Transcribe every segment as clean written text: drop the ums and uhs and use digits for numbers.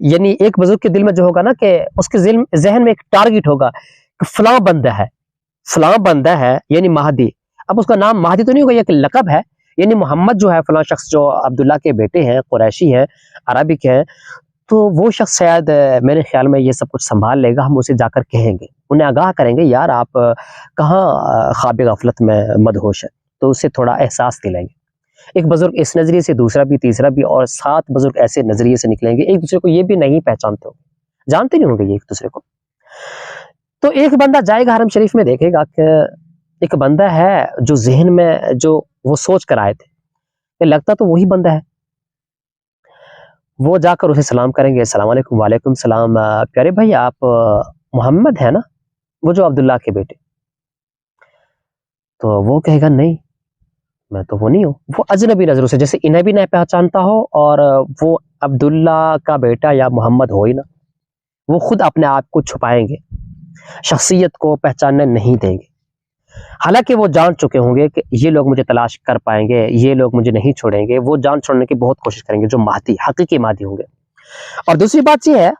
یعنی ایک بزرگ کے دل میں جو ہوگا نا کہ اس کے ذہن میں ایک ٹارگٹ ہوگا کہ فلاں بندہ ہے یعنی مہدی. اب اس کا نام مہدی تو نہیں ہوگا, یہ ایک لقب ہے, یعنی محمد جو ہے فلاں شخص جو عبداللہ کے بیٹے ہیں, قریشی ہیں, عربی کے ہیں, تو وہ شخص شاید میرے خیال میں یہ سب کچھ سنبھال لے گا. ہم اسے جا کر کہیں گے, انہیں آگاہ کریں گے, یار آپ کہاں خواب غفلت میں مدہوش ہے, تو اسے تھوڑا احساس دلائیں گے. ایک بزرگ اس نظریے سے, دوسرا بھی, تیسرا بھی, اور 7 بزرگ ایسے نظریے سے نکلیں گے. ایک دوسرے کو یہ بھی نہیں پہچانتے جانتے نہیں ہوں گے یہ ایک دوسرے کو. تو ایک بندہ جائے گا حرم شریف میں, دیکھے گا کہ ایک بندہ ہے جو ذہن میں جو وہ سوچ کر آئے تھے, کہ لگتا تو وہی بندہ ہے. وہ جا کر اسے سلام کریں گے, السلام علیکم. وعلیکم السلام, پیارے بھائی آپ محمد ہے نا, وہ جو عبداللہ کے بیٹے. تو وہ کہے گا نہیں, میں تو وہ نہیں ہوں. وہ اجنبی نظروں سے, جیسے انہیں بھی نہیں پہچانتا ہو اور وہ عبداللہ کا بیٹا یا محمد ہو ہی نا, وہ خود اپنے آپ کو چھپائیں گے, شخصیت کو پہچاننے نہیں دیں گے. حالانکہ وہ جان چکے ہوں گے کہ یہ لوگ مجھے تلاش کر پائیں گے, یہ لوگ مجھے نہیں چھوڑیں گے. وہ جان چھوڑنے کی بہت کوشش کریں گے, جو مہدی حقیقی مہدی ہوں گے. اور دوسری بات یہ ہے,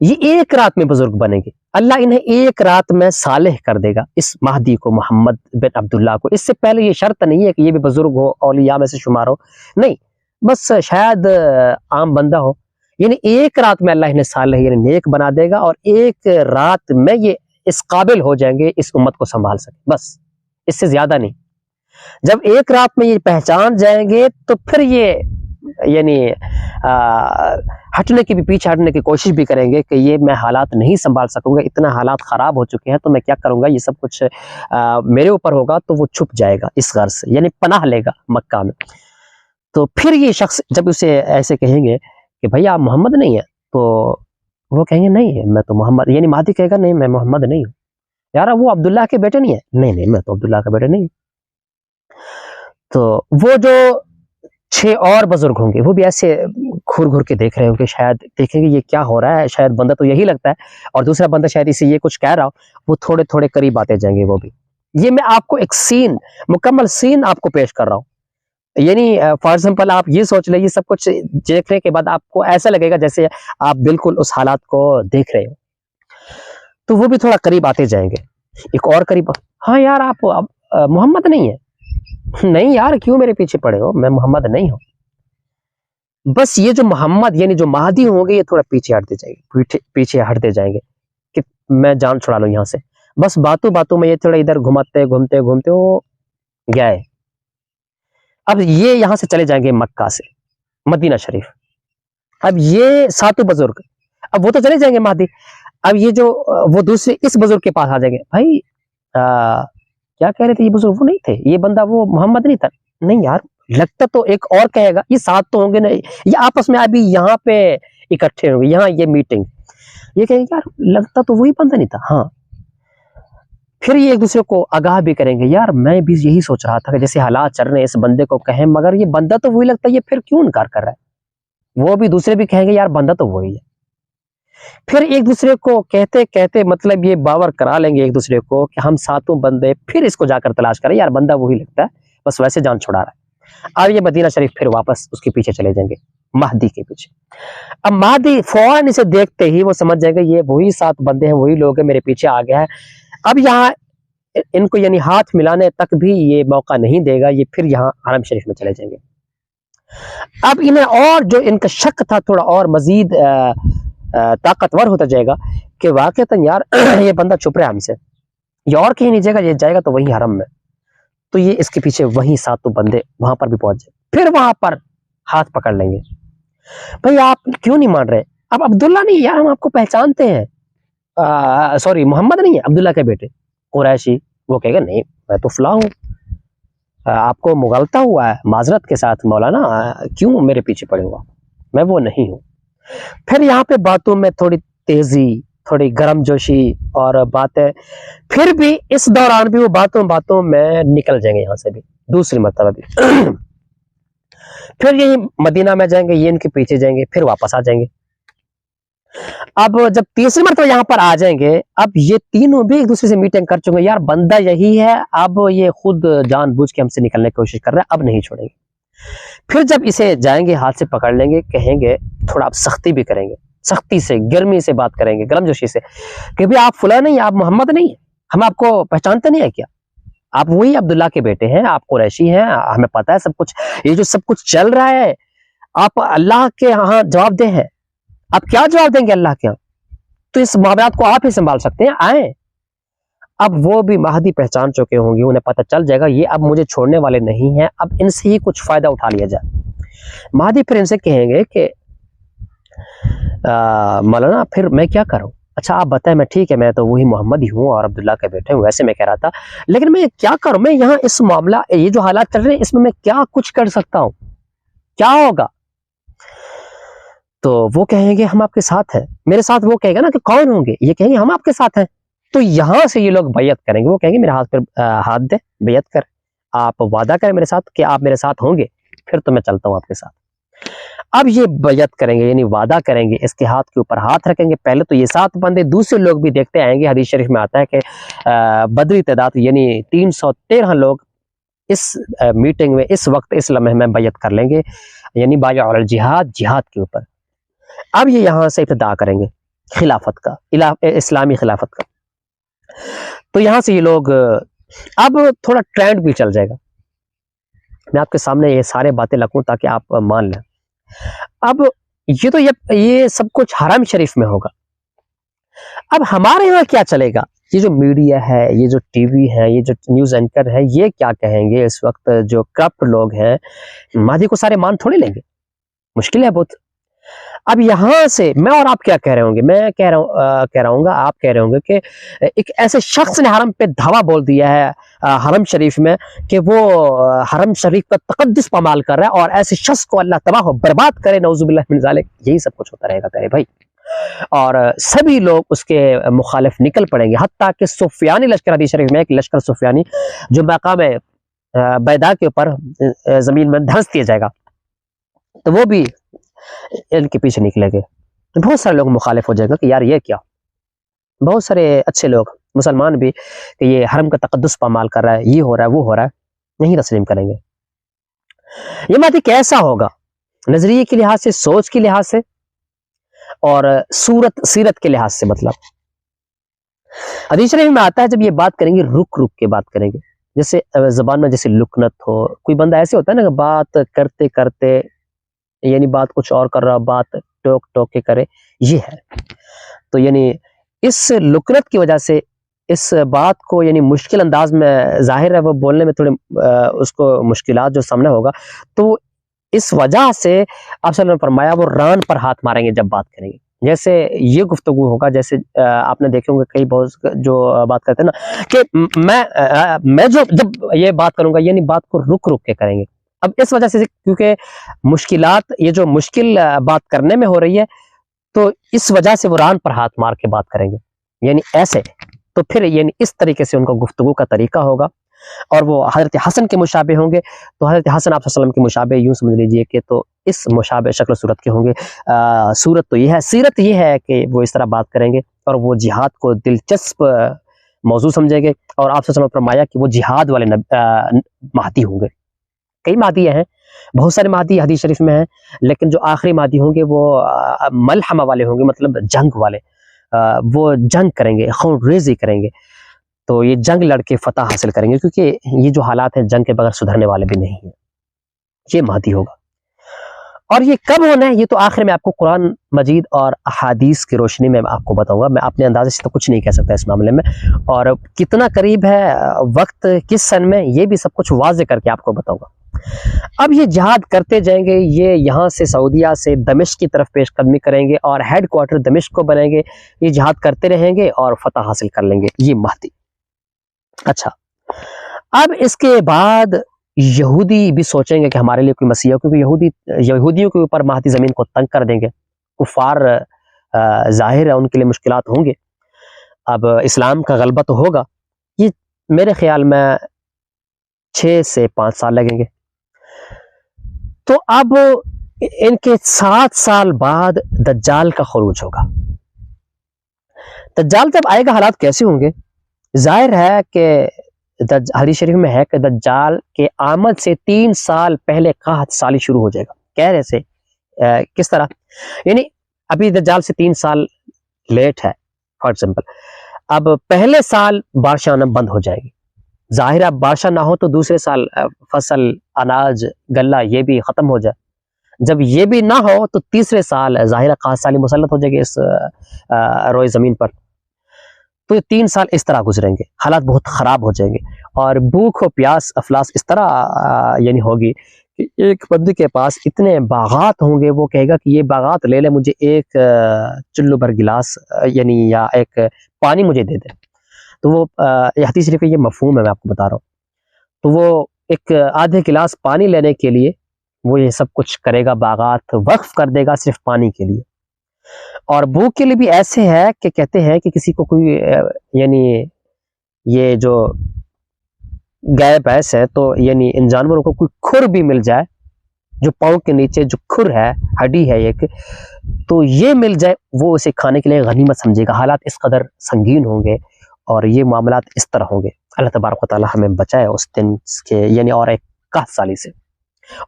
یہ ایک رات میں بزرگ بنیں گے. اللہ انہیں ایک رات میں صالح کر دے گا, اس مہدی کو, محمد بن عبداللہ کو. اس سے پہلے یہ شرط نہیں ہے کہ یہ بھی بزرگ ہو, اولیاء میں سے شمار ہو, نہیں, بس شاید عام بندہ ہو. یعنی ایک رات میں اللہ انہیں صالح یعنی نیک بنا دے گا, اور ایک رات میں یہ اس قابل ہو جائیں گے اس امت کو سنبھال سکے, بس اس سے زیادہ نہیں. جب ایک رات میں یہ پہچان جائیں گے تو پھر یہ یعنی ہٹنے کی بھی, پیچھے ہٹنے کی کوشش بھی کریں گے کہ یہ میں حالات نہیں سنبھال سکوں گا, اتنا حالات خراب ہو چکے ہیں, تو میں کیا کروں گا, یہ سب کچھ میرے اوپر ہوگا. تو وہ چھپ جائے گا اس غرض سے, یعنی پناہ لے گا مکہ میں. تو پھر یہ شخص جب اسے ایسے کہیں گے کہ بھائی آپ محمد نہیں ہیں, تو وہ کہیں گے نہیں میں تو محمد, یعنی مہدی کہے گا نہیں میں محمد نہیں ہوں. یار وہ عبداللہ کے بیٹے نہیں ہیں, نہیں میں تو عبداللہ کا بیٹا نہیں ہوں. تو وہ جو 6 اور بزرگ ہوں گے وہ بھی ایسے گھور گھور کے دیکھ رہے ہوں گے, شاید دیکھیں گے یہ کیا ہو رہا ہے, شاید بندہ تو یہی لگتا ہے, اور دوسرا بندہ شاید اسے یہ کچھ کہہ رہا ہو. وہ تھوڑے تھوڑے قریب آتے جائیں گے. وہ بھی, یہ میں آپ کو ایک سین, مکمل سین آپ کو پیش کر رہا ہوں. یعنی فار ایگزامپل آپ یہ سوچ لیں, یہ سب کچھ دیکھنے کے بعد آپ کو ایسا لگے گا جیسے آپ بالکل اس حالات کو دیکھ رہے ہو. تو وہ بھی تھوڑا قریب آتے جائیں گے, ایک اور قریب, ہاں یار آپ محمد نہیں ہیں, نہیں یار کیوں میرے پیچھے پڑے ہو, میں محمد نہیں ہوں. بس یہ جو محمد یعنی جو مہدی ہوں گے یہ تھوڑا پیچھے ہٹتے جائیں گے کہ میں جان چھڑا لوں یہاں سے. بس باتوں میں یہ تھوڑا ادھر گھومتے وہ گئے. اب یہ یہاں سے چلے جائیں گے مکہ سے مدینہ شریف. اب یہ 7 بزرگ, اب وہ تو چلے جائیں گے مہدی. اب یہ جو وہ دوسرے اس بزرگ کے پاس آ جائیں گے, بھائی کیا کہہ رہے تھے, یہ بزرگ وہ نہیں تھے, یہ بندہ وہ محمد نہیں تھا. نہیں یار لگتا تو ایک اور کہے گا, یہ 7 تو ہوں گے نہیں, یہ آپس میں ابھی یہاں پہ اکٹھے ہوں گے, یہاں یہ میٹنگ, یہ کہیں گے یار لگتا تو وہی بندہ نہیں تھا. ہاں پھر یہ ایک دوسرے کو آگاہ بھی کریں گے, یار میں بھی یہی سوچ رہا تھا کہ جیسے حالات چل رہے ہیں اس بندے کو کہیں, مگر یہ بندہ تو وہی لگتا ہے, یہ پھر کیوں انکار کر رہا ہے. وہ بھی دوسرے بھی کہیں گے یار بندہ تو وہی ہے. پھر ایک دوسرے کو کہتے مطلب یہ باور کرا لیں گے ایک دوسرے کو کہ ہم 7 بندے پھر اس کو جا کر تلاش کریں, یار بندہ وہی لگتا ہے, بس ویسے جان چھڑا رہا ہے. اب یہ مدینہ شریف پھر واپس اس کے پیچھے چلے جائیں گے, مہدی کے پیچھے. اب مہدی فوراً اسے دیکھتے ہی وہ سمجھ جائیں گے یہ وہی 7 بندے ہیں, وہی لوگ ہیں, میرے پیچھے آ گیا ہے. اب یہاں ان کو یعنی ہاتھ ملانے تک بھی یہ موقع نہیں دے گا, یہ پھر یہاں حرم شریف میں چلے جائیں گے. اب انہیں اور جو ان کا شک تھا تھوڑا اور مزید طاقتور ہوتا جائے گا کہ واقعتاً یار یہ بندہ چھپ رہا ہے ہم سے, یہ اور کہیں نہیں جائے گا, یہ جائے گا تو وہی حرم میں. تو یہ اس کے پیچھے وہی 7 بندے وہاں پر بھی پہنچ جائے, پھر وہاں پر ہاتھ پکڑ لیں گے, بھئی آپ کیوں نہیں مان رہے, اب عبداللہ نہیں یار ہم آپ کو پہچانتے ہیں, سوری محمد نہیں ہے, عبداللہ کے بیٹے قریشی. وہ کہے گا نہیں میں تو فلاں ہوں, آپ کو مغالطہ ہوا ہے, معذرت کے ساتھ مولانا, کیوں میرے پیچھے پڑے ہوا, میں وہ نہیں ہوں. پھر یہاں پہ باتوں میں تھوڑی تیزی, تھوڑی گرم جوشی اور باتیں, پھر بھی اس دوران بھی وہ باتوں میں نکل جائیں گے یہاں سے بھی دوسری مرتبہ بھی. پھر یہی مدینہ میں جائیں گے, یہ ان کے پیچھے جائیں گے, پھر واپس آ جائیں گے. اب جب تیسری مرتبہ یہاں پر آ جائیں گے, اب یہ تینوں بھی ایک دوسرے سے میٹنگ کر چکے, یار بندہ یہی ہے, اب یہ خود جان بوجھ کے ہم سے نکلنے کی کوشش کر رہے ہیں, اب نہیں چھوڑیں گے. پھر جب اسے جائیں گے ہاتھ سے پکڑ لیں گے، کہیں گے تھوڑا آپ سختی بھی کریں گے، سختی سے گرمی سے بات کریں گے، گرم جوشی سے کہ بھی آپ فلاں نہیں، آپ محمد نہیں ہیں، ہم آپ کو پہچانتے نہیں ہیں کیا؟ آپ وہی عبداللہ کے بیٹے ہیں، آپ قریشی ہیں، ہمیں پتہ ہے سب کچھ، یہ جو سب کچھ چل رہا ہے آپ اللہ کے ہاں جواب دہ ہیں، آپ کیا جواب دیں گے اللہ کے ہاں؟ تو اس معاملات کو آپ ہی سنبھال سکتے ہیں، آئیں۔ اب وہ بھی مہدی پہچان چکے ہوں گے، انہیں پتہ چل جائے گا یہ اب مجھے چھوڑنے والے نہیں ہیں، اب ان سے ہی کچھ فائدہ اٹھا لیا جائے۔ مہدی پھر ان سے کہیں گے کہ مولانا پھر میں کیا کروں؟ اچھا آپ بتائیں، میں ٹھیک ہے، میں تو وہی محمد ہی ہوں اور عبداللہ کے بیٹے ہوں، ویسے میں کہہ رہا تھا، لیکن میں کیا کروں؟ میں یہاں اس معاملہ، یہ جو حالات چل رہے ہیں اس میں کیا کچھ کر سکتا ہوں؟ کیا ہوگا؟ تو وہ کہیں گے ہم آپ کے ساتھ ہیں۔ میرے ساتھ وہ کہے گا نا کہ کون ہوں گے؟ یہ کہیں گے ہم آپ کے ساتھ ہیں۔ تو یہاں سے یہ لوگ بیعت کریں گے، وہ کہیں گے میرے ہاتھ پر ہاتھ دے، بیعت کر، آپ وعدہ کریں میرے ساتھ کہ آپ میرے ساتھ ہوں گے، پھر تو میں چلتا ہوں آپ کے ساتھ۔ اب یہ بیعت کریں گے، یعنی وعدہ کریں گے، اس کے ہاتھ کے اوپر ہاتھ رکھیں گے، پہلے تو یہ 7 بندے، دوسرے لوگ بھی دیکھتے آئیں گے۔ حدیث شریف میں آتا ہے کہ بدری تعداد یعنی 313 لوگ اس میٹنگ میں، اس وقت، اس لمحے میں بیعت کر لیں گے، یعنی بایع علی الجہاد، جہاد کے اوپر۔ اب یہ یہاں سے ابتدا کریں گے خلافت کا، اسلامی خلافت کا۔ تو یہاں سے یہ لوگ، اب تھوڑا ٹرینڈ بھی چل جائے گا، میں آپ کے سامنے یہ سارے باتیں رکھوں تاکہ آپ مان لیں۔ اب یہ سب کچھ حرم شریف میں ہوگا۔ اب ہمارے یہاں کیا چلے گا؟ یہ جو میڈیا ہے، یہ جو ٹی وی ہے، یہ جو نیوز اینکر ہے، یہ کیا کہیں گے؟ اس وقت جو کرپٹ لوگ ہیں، مہدی کو سارے مان تھوڑے لیں گے، مشکل ہے بہت۔ اب یہاں سے میں اور آپ کیا کہہ رہے ہوں گے؟ میں کہہ رہا ہوں گا، آپ کہہ رہے ہوں گے کہ ایک ایسے شخص نے حرم پہ دھاوا بول دیا ہے حرم شریف میں کہ وہ حرم شریف کا تقدس پامال کر رہا ہے، اور ایسے شخص کو اللہ تباہ و برباد کرے، نعوذ باللہ من ذالک۔ یہی سب کچھ ہوتا رہے گا پیارے بھائی، اور سبھی لوگ اس کے مخالف نکل پڑیں گے، حتیٰ کہ سفیانی لشکر، حدیث شریف میں ایک لشکر سفیانی جو مقام بیدا کے اوپر زمین میں دھنس دیا جائے گا، تو وہ بھی ان کے پیچھے نکلے گے۔ بہت سارے لوگ مخالف ہو جائے گا کہ یار یہ کیا، بہت سارے اچھے لوگ مسلمان بھی کہ یہ حرم کا تقدس پامال کر رہا ہے، یہ ہو رہا ہے، وہ ہو رہا ہے، نہیں تسلیم کریں گے۔ یہ مہدی کیسا ہوگا؟ نظریے کے لحاظ سے، سوچ کے لحاظ سے، اور سیرت کے لحاظ سے، مطلب حدیث شریف میں آتا ہے جب یہ بات کریں گے رک رک کے بات کریں گے، جیسے زبان میں جیسے لکنت ہو، کوئی بندہ ایسے ہوتا ہے نا کہ بات کرتے کرتے، یعنی بات کچھ اور کر رہا، بات ٹوک ٹوک کے کرے، یہ ہے۔ تو یعنی اس لکنت کی وجہ سے اس بات کو یعنی مشکل انداز میں، ظاہر ہے وہ بولنے میں تھوڑے اس کو مشکلات جو سامنے ہوگا، تو اس وجہ سے آپ صلی اللہ علیہ وسلم نے فرمایا وہ ران پر ہاتھ ماریں گے جب بات کریں گے۔ جیسے یہ گفتگو ہوگا، جیسے آپ نے دیکھے ہوں گے کئی بہت جو بات کرتے ہیں نا کہ میں جب یہ بات کروں گا، یعنی بات کو رک رک کے کریں گے۔ اب اس وجہ سے کیونکہ مشکلات، یہ جو مشکل بات کرنے میں ہو رہی ہے، تو اس وجہ سے وہ ران پر ہاتھ مار کے بات کریں گے، یعنی ایسے، تو پھر یعنی اس طریقے سے ان کو گفتگو کا طریقہ ہوگا، اور وہ حضرت حسن کے مشابہ ہوں گے، تو حضرت حسن آپ صلی اللہ علیہ وسلم کے مشابہ یوں سمجھ لیجئے کہ تو اس مشابہ شکل و صورت کے ہوں گے۔ صورت تو یہ ہے، سیرت یہ ہے کہ وہ اس طرح بات کریں گے، اور وہ جہاد کو دلچسپ موضوع سمجھیں گے، اور آپ صلی اللہ علیہ وسلم نے فرمایا کہ وہ جہاد والے مہدی ہوں گے۔ کئی مہدی ہیں، بہت سارے مہدی حدیث شریف میں ہیں، لیکن جو آخری مہدی ہوں گے وہ ملحمہ والے ہوں گے، مطلب جنگ والے، وہ جنگ کریں گے، خون ریزی کریں گے، تو یہ جنگ لڑ کے فتح حاصل کریں گے، کیونکہ یہ جو حالات ہیں جنگ کے بغیر سدھرنے والے بھی نہیں ہیں، یہ مہدی ہوگا۔ اور یہ کب ہونا ہے؟ یہ تو آخر میں آپ کو قرآن مجید اور احادیث کی روشنی میں آپ کو بتاؤں گا، میں اپنے اندازے سے تو کچھ نہیں کہہ سکتا اس معاملے میں، اور کتنا قریب ہے وقت، کس سن میں، یہ بھی سب کچھ واضح کر کے آپ کو بتاؤں گا۔ اب یہ جہاد کرتے جائیں گے، یہ یہاں سے سعودیہ سے دمشق کی طرف پیش قدمی کریں گے، اور ہیڈ کوارٹر دمشق کو بنائیں گے، یہ جہاد کرتے رہیں گے اور فتح حاصل کر لیں گے، یہ مہدی۔ اچھا، اب اس کے بعد یہودی بھی سوچیں گے کہ ہمارے لیے کوئی مسیح ہو، کیونکہ یہودیوں کے اوپر مہدی زمین کو تنگ کر دیں گے، کفار ظاہر ہے ان کے لیے مشکلات ہوں گے، اب اسلام کا غلبہ تو ہوگا، یہ میرے خیال میں 6 سے 5 سال لگیں گے۔ تو اب ان کے 7 سال بعد دجال کا خروج ہوگا۔ دجال جب آئے گا حالات کیسے ہوں گے؟ ظاہر ہے کہ حدیث شریف میں ہے کہ دجال کے آمد سے 3 سال پہلے قحط سالی شروع ہو جائے گا. کہہ رہے سے کس طرح؟ یعنی ابھی دجال سے 3 سال لیٹ ہے فار ایگزامپل. اب پہلے سال بارشیں آنا بند ہو جائے گی. ظاہر ہے بارشہ نہ ہو تو دوسرے سال فصل، اناج، غلہ یہ بھی ختم ہو جائے. جب یہ بھی نہ ہو تو تیسرے سال ظاہر قحط سالی مسلط ہو جائے گی اس روئے زمین پر. تو یہ 3 سال اس طرح گزریں گے، حالات بہت خراب ہو جائیں گے، اور بھوک و پیاس افلاس اس طرح یعنی ہوگی کہ ایک بندے کے پاس اتنے باغات ہوں گے، وہ کہے گا کہ یہ باغات لے لے، مجھے ایک چلو بھر گلاس یعنی یا ایک پانی مجھے دے دے. تو وہ حدیث شریف یہ مفہوم ہے، میں آپ کو بتا رہا ہوں. تو وہ ایک آدھے گلاس پانی لینے کے لیے وہ یہ سب کچھ کرے گا، باغات وقف کر دے گا صرف پانی کے لیے. اور بھوک کے لیے بھی ایسے ہے کہ کہتے ہیں کہ کسی کو کوئی یعنی یہ جو گائے بھینس ہے تو یعنی ان جانوروں کو کوئی کھر بھی مل جائے، جو پاؤں کے نیچے جو کھر ہے، ہڈی ہے ایک، تو یہ مل جائے، وہ اسے کھانے کے لیے غنیمت سمجھے گا. حالات اس قدر سنگین ہوں گے اور یہ معاملات اس طرح ہوں گے. اللہ تبارک و تعالی ہمیں بچائے اس دن کے یعنی اور ایک قحط سالی سے.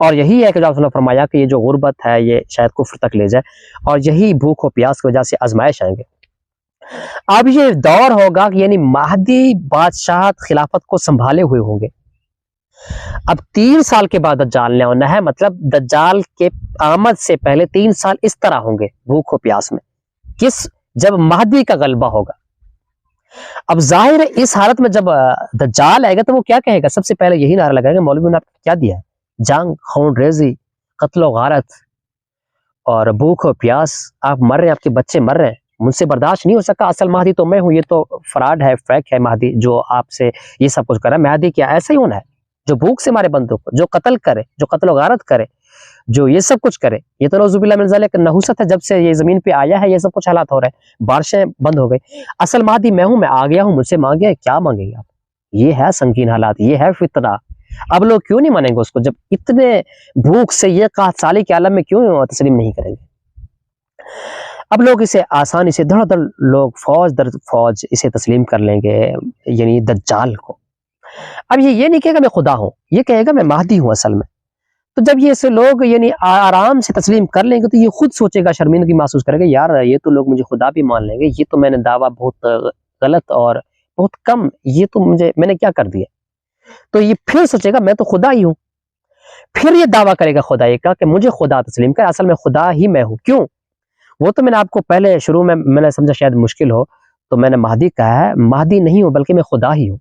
اور یہی ہے کہ جو آپ نے فرمایا کہ یہ جو غربت ہے یہ شاید کفر تک لے جائے، اور یہی بھوک و پیاس کی وجہ سے آزمائش آئیں گے. اب یہ دور ہوگا کہ یعنی مہدی بادشاہت خلافت کو سنبھالے ہوئے ہوں گے. اب 3 سال کے بعد دجال نے ہونا ہے، مطلب دجال کے آمد سے پہلے 3 سال اس طرح ہوں گے بھوک و پیاس میں. جب مہدی کا غلبہ ہوگا. اب ظاہر ہے اس حالت میں جب دجال آئے گا تو وہ کیا کہے گا؟ سب سے پہلے یہی نعرہ لگائے گا، مولوی نے آپ کیا دیا ہے؟ جنگ، خون ریزی، قتل و غارت اور بھوک و پیاس. آپ مر رہے ہیں، آپ کے بچے مر رہے ہیں، مجھ سے برداشت نہیں ہو سکا. اصل مہدی تو میں ہوں، یہ تو فراڈ ہے، فیک ہے مہدی جو آپ سے یہ سب کچھ کر رہا ہے. مہدی کیا ایسا ہی ہونا ہے جو بھوک سے مارے بندوں کو، جو قتل کرے، جو قتل و غارت کرے، جو یہ سب کچھ کرے. یہ تو نعوذ باللہ من ذالک نحوست ہے. جب سے یہ زمین پہ آیا ہے یہ سب کچھ حالات ہو رہے ہیں، بارشیں بند ہو گئی. اصل مہدی میں ہوں، میں آ گیا ہوں، مجھ سے مانگے کیا مانگیں گے آپ؟ یہ ہے سنگین حالات، یہ ہے فتنہ. اب لوگ کیوں نہیں مانیں گے اس کو؟ جب اتنے بھوک سے یہ قحط سالی کے عالم میں کیوں تسلیم نہیں کریں گے؟ اب لوگ اسے آسانی سے دھڑ دھڑ لوگ فوج در فوج اسے تسلیم کر لیں گے یعنی دجال کو. اب یہ نہیں کہے گا میں خدا ہوں، یہ کہے گا میں مہدی ہوں اصل میں. تو جب یہ سے لوگ یعنی آرام سے تسلیم کر لیں گے تو یہ خود سوچے گا، شرمندگی محسوس کرے گا، یار یہ تو لوگ مجھے خدا بھی مان لیں گے، یہ تو میں نے دعویٰ بہت غلط اور بہت کم، یہ تو میں نے کیا کر دیا. تو یہ پھر سوچے گا میں تو خدا ہی ہوں. پھر یہ دعویٰ کرے گا خدائی کا کہ مجھے خدا تسلیم کر، اصل میں خدا ہی میں ہوں. کیوں؟ وہ تو میں نے آپ کو پہلے شروع میں نے سمجھا شاید مشکل ہو، تو میں نے مہدی کہا ہے، مہدی نہیں ہوں بلکہ میں خدا ہی ہوں.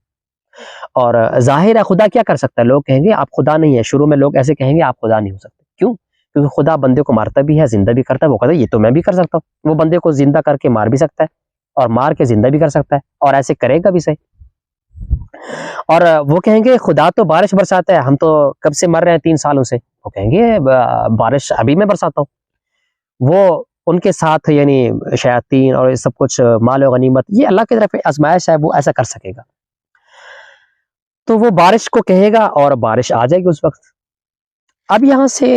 اور ظاہر ہے خدا کیا کر سکتا ہے؟ لوگ کہیں گے آپ خدا نہیں ہے. شروع میں لوگ ایسے کہیں گے آپ خدا نہیں ہو سکتے. کیوں؟ کیونکہ خدا بندے کو مارتا بھی ہے، زندہ بھی کرتا ہے. وہ کہتا ہے یہ تو میں بھی کر سکتا ہوں. وہ بندے کو زندہ کر کے مار بھی سکتا ہے اور مار کے زندہ بھی کر سکتا ہے، اور ایسے کرے گا بھی صحیح. اور وہ کہیں گے خدا تو بارش برساتا ہے، ہم تو کب سے مر رہے ہیں 3 سالوں سے. وہ کہیں گے بارش ابھی میں برساتا ہوں. وہ ان کے ساتھ یعنی شیاطین اور سب کچھ مال و غنیمت یہ اللہ کی طرف آزمائش ہے، وہ ایسا کر سکے گا. تو وہ بارش کو کہے گا اور بارش آ جائے گی اس وقت. اب یہاں سے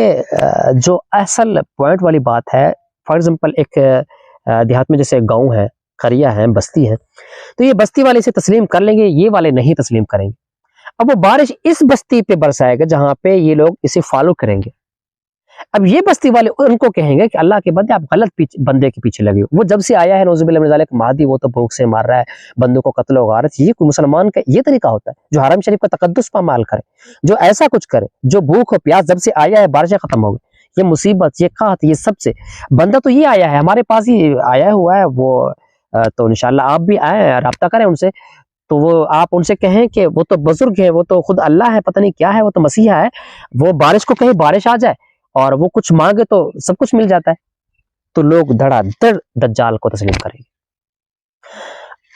جو اصل پوائنٹ والی بات ہے، فار ایگزامپل ایک دیہات میں جیسے گاؤں ہے، قریہ ہے، بستی ہے، تو یہ بستی والے اسے تسلیم کر لیں گے، یہ والے نہیں تسلیم کریں گے. اب وہ بارش اس بستی پہ برسائے گا جہاں پہ یہ لوگ اسے فالو کریں گے. اب یہ بستی والے ان کو کہیں گے کہ اللہ کے بندے آپ غلط بندے کے پیچھے لگے ہو. وہ جب سے آیا ہے نعوذ باللہ من ذالک مہدی، وہ تو بھوک سے مار رہا ہے بندوں کو، قتل و غارت. یہ کوئی مسلمان کا یہ طریقہ ہوتا ہے جو حرم شریف کا تقدس پامال کرے، جو ایسا کچھ کرے، جو بھوک و پیاس جب سے آیا ہے بارشیں ختم ہو گئی، یہ مصیبت، یہ قحط، یہ سب سے بندہ تو یہ آیا ہے ہمارے پاس ہی آیا ہوا ہے. وہ تو انشاءاللہ آپ بھی آئیں، رابطہ کریں ان سے. تو وہ آپ ان سے کہیں کہ وہ تو بزرگ ہے، وہ تو خود اللہ ہے، پتہ نہیں کیا ہے، وہ تو مسیحا ہے. وہ بارش کو کہیں بارش آ جائے اور وہ کچھ مانگے تو سب کچھ مل جاتا ہے. تو لوگ دھڑا دھڑ دجال کو تسلیم کریں گے.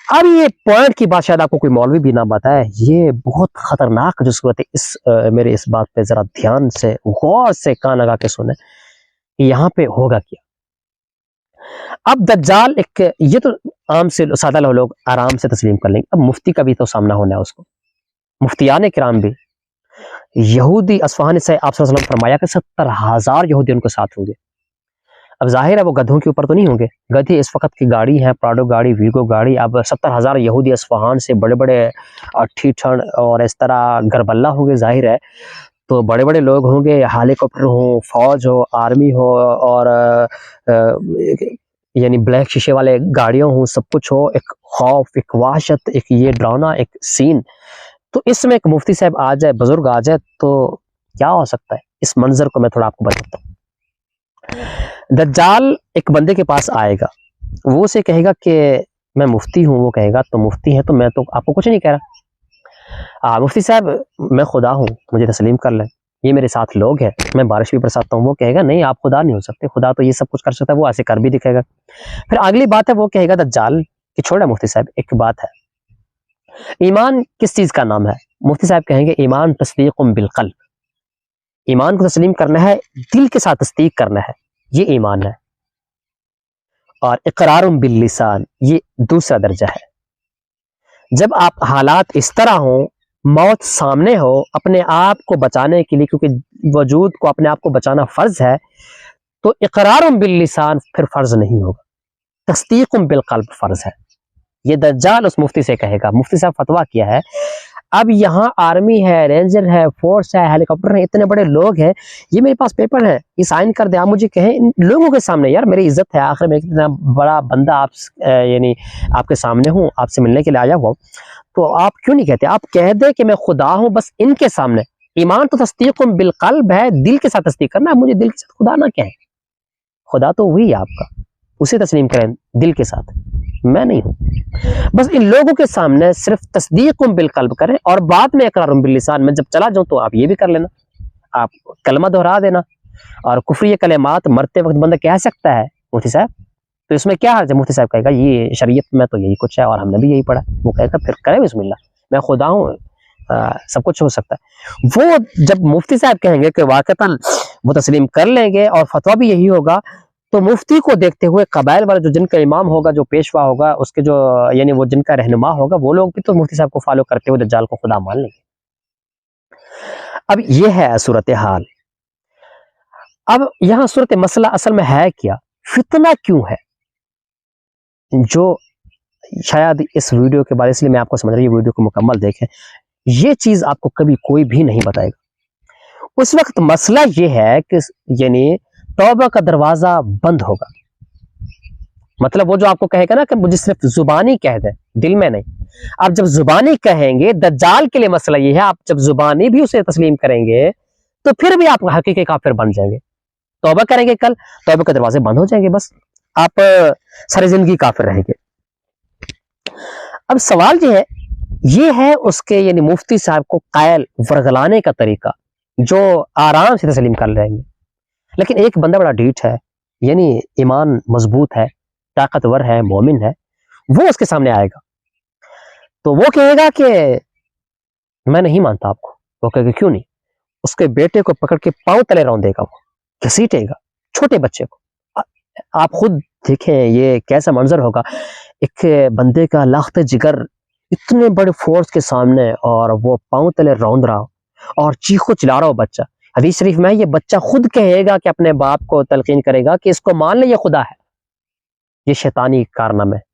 اب یہ پوائنٹ کی بات شاید آپ کو کوئی مولوی بھی نہ بتائے، یہ بہت خطرناک جو صورت ہے. میرے اس بات پہ ذرا دھیان سے غور سے کان لگا کے سنیں کہ یہاں پہ ہوگا کیا. اب دجال ایک یہ تو عام سے سادہ لوگ آرام سے تسلیم کر لیں گے. اب مفتی کا بھی تو سامنا ہونا ہے اس کو، مفتیان کرام بھی. یہودی اصفہان سے آپ صلی اللہ علیہ وسلم فرمایا کہ 70,000 یہودی ان کے ساتھ ہوں گے. اب ظاہر ہے وہ گدھوں کے اوپر تو نہیں ہوں گے، گدھے اس وقت کی گاڑی ہیں، پراڈو گاڑی، ویگو گاڑی. اب 70,000 یہودی اصفہان سے بڑے بڑے ٹھیٹھڑ اور اس طرح گربلا ہوں گے، ظاہر ہے تو بڑے بڑے لوگ ہوں گے، ہیلی کاپٹر ہوں، فوج ہو، آرمی ہو، اور یعنی بلیک شیشے والے گاڑیوں ہوں، سب کچھ ہو، ایک خوف، ایک وحشت، ایک یہ ڈرانا، ایک سین. تو اس میں ایک مفتی صاحب آ جائے، بزرگ آ جائے تو کیا ہو سکتا ہے؟ اس منظر کو میں تھوڑا آپ کو بتاتا ہوں. دجال ایک بندے کے پاس آئے گا، وہ اسے کہے گا کہ میں مفتی ہوں. وہ کہے گا تو مفتی ہے تو میں تو آپ کو کچھ نہیں کہہ رہا. مفتی صاحب میں خدا ہوں، مجھے تسلیم کر لیں، یہ میرے ساتھ لوگ ہیں، میں بارش بھی برساتا ہوں. وہ کہے گا نہیں آپ خدا نہیں ہو سکتے، خدا تو یہ سب کچھ کر سکتا ہے، وہ ایسے کر بھی دکھائے گا. پھر اگلی بات ہے، وہ کہے گا دجال کہ چھوڑا مفتی صاحب ایک بات ہے، ایمان کس چیز کا نام ہے؟ مفتی صاحب کہیں گے ایمان تصدیق بالقلب، ایمان کو تسلیم کرنا ہے، دل کے ساتھ تصدیق کرنا ہے، یہ ایمان ہے. اور اقرار باللسان یہ دوسرا درجہ ہے. جب آپ حالات اس طرح ہوں، موت سامنے ہو، اپنے آپ کو بچانے کے لیے، کیونکہ وجود کو اپنے آپ کو بچانا فرض ہے، تو اقرار باللسان پھر فرض نہیں ہوگا، تصدیق بالقلب فرض ہے. یہ دجال اس مفتی سے کہے گا. مفتی صاحب فتویٰ کیا ہے، اب یہاں آرمی ہے، رینجر ہے، فورس ہے، ہیلی کاپٹر ہے، اتنے بڑے لوگ ہیں، یہ میرے پاس پیپر ہے، یہ سائن کر دیں. آپ مجھے کہیں ان لوگوں کے سامنے، یار میری عزت ہے، آخر میں اتنا بڑا بندہ آپ یعنی آپ کے سامنے ہوں، آپ سے ملنے کے لیے آیا ہوا ہوں، تو آپ کیوں نہیں کہتے؟ آپ کہہ دیں کہ میں خدا ہوں بس ان کے سامنے. ایمان تو تصدیق بالقلب ہے، دل کے ساتھ تصدیق کرنا ہے. مجھے دل کے ساتھ خدا نہ کہیں، خدا تو وہی ہے آپ کا، اسے تسلیم کریں دل کے ساتھ، میں نہیں ہوں. بس ان لوگوں کے سامنے صرف تصدیق بالقلب کریں، اور بعد میں اقرار باللسان. میں جب چلا جاؤں تو آپ یہ بھی کر لینا، آپ کلمہ دہرا دینا. اور کفری کلمات مرتے وقت بندہ کہہ سکتا ہے مفتی صاحب، تو اس میں کیا حرج ہے؟ مفتی صاحب کہے گا یہ شریعت میں تو یہی کچھ ہے اور ہم نے بھی یہی پڑھا. وہ کہے گا پھر کرے بسم اللہ، میں خدا ہوں، سب کچھ ہو سکتا ہے. وہ جب مفتی صاحب کہیں گے کہ واقعتاً وہ تسلیم کر لیں گے اور فتویٰ بھی یہی ہوگا، تو مفتی کو دیکھتے ہوئے قبائل والا جو جن کا امام ہوگا، جو پیشوا ہوگا، اس کے جو یعنی وہ جن کا رہنما ہوگا، وہ لوگ بھی تو مفتی صاحب کو فالو کرتے ہوئے دجال کو خدا مان لیں گے. اب یہ ہے صورتحال. اب یہاں صورت مسئلہ اصل میں ہے کیا؟ فتنہ کیوں ہے؟ جو شاید اس ویڈیو کے بعد، اس لیے میں آپ کو سمجھ رہا ہوں یہ ویڈیو کو مکمل دیکھیں، یہ چیز آپ کو کبھی کوئی بھی نہیں بتائے گا. اس وقت مسئلہ یہ ہے کہ یعنی توبہ کا دروازہ بند ہوگا. مطلب وہ جو آپ کو کہے گا نا کہ مجھے صرف زبانی کہہ دیں، دل میں نہیں. آپ جب زبانی کہیں گے، دجال کے لیے مسئلہ یہ ہے، آپ جب زبانی بھی اسے تسلیم کریں گے تو پھر بھی آپ حقیقی کافر بن جائیں گے. توبہ کریں گے کل، توبہ کے دروازے بند ہو جائیں گے، بس آپ ساری زندگی کافر رہیں گے. اب سوال یہ ہے اس کے یعنی مفتی صاحب کو قائل ورغلانے کا طریقہ، جو آرام سے تسلیم کر لیں گے. لیکن ایک بندہ بڑا ڈھیٹ ہے، یعنی ایمان مضبوط ہے، طاقتور ہے، مومن ہے، وہ اس کے سامنے آئے گا تو وہ کہے گا کہ میں نہیں مانتا آپ کو. وہ کہے گا کیوں نہیں؟ اس کے بیٹے کو پکڑ کے پاؤں تلے روندے گا، وہ گھسیٹے گا، چھوٹے بچے کو. آپ خود دیکھیں یہ کیسا منظر ہوگا، ایک بندے کا لاخت جگر اتنے بڑے فورس کے سامنے، اور وہ پاؤں تلے روند رہا ہو اور چیخو چلا رہا ہو بچہ. حدیث شریف میں یہ بچہ خود کہے گا کہ اپنے باپ کو تلقین کرے گا کہ اس کو مان لے یہ خدا ہے، یہ شیطانی کارنامہ ہے.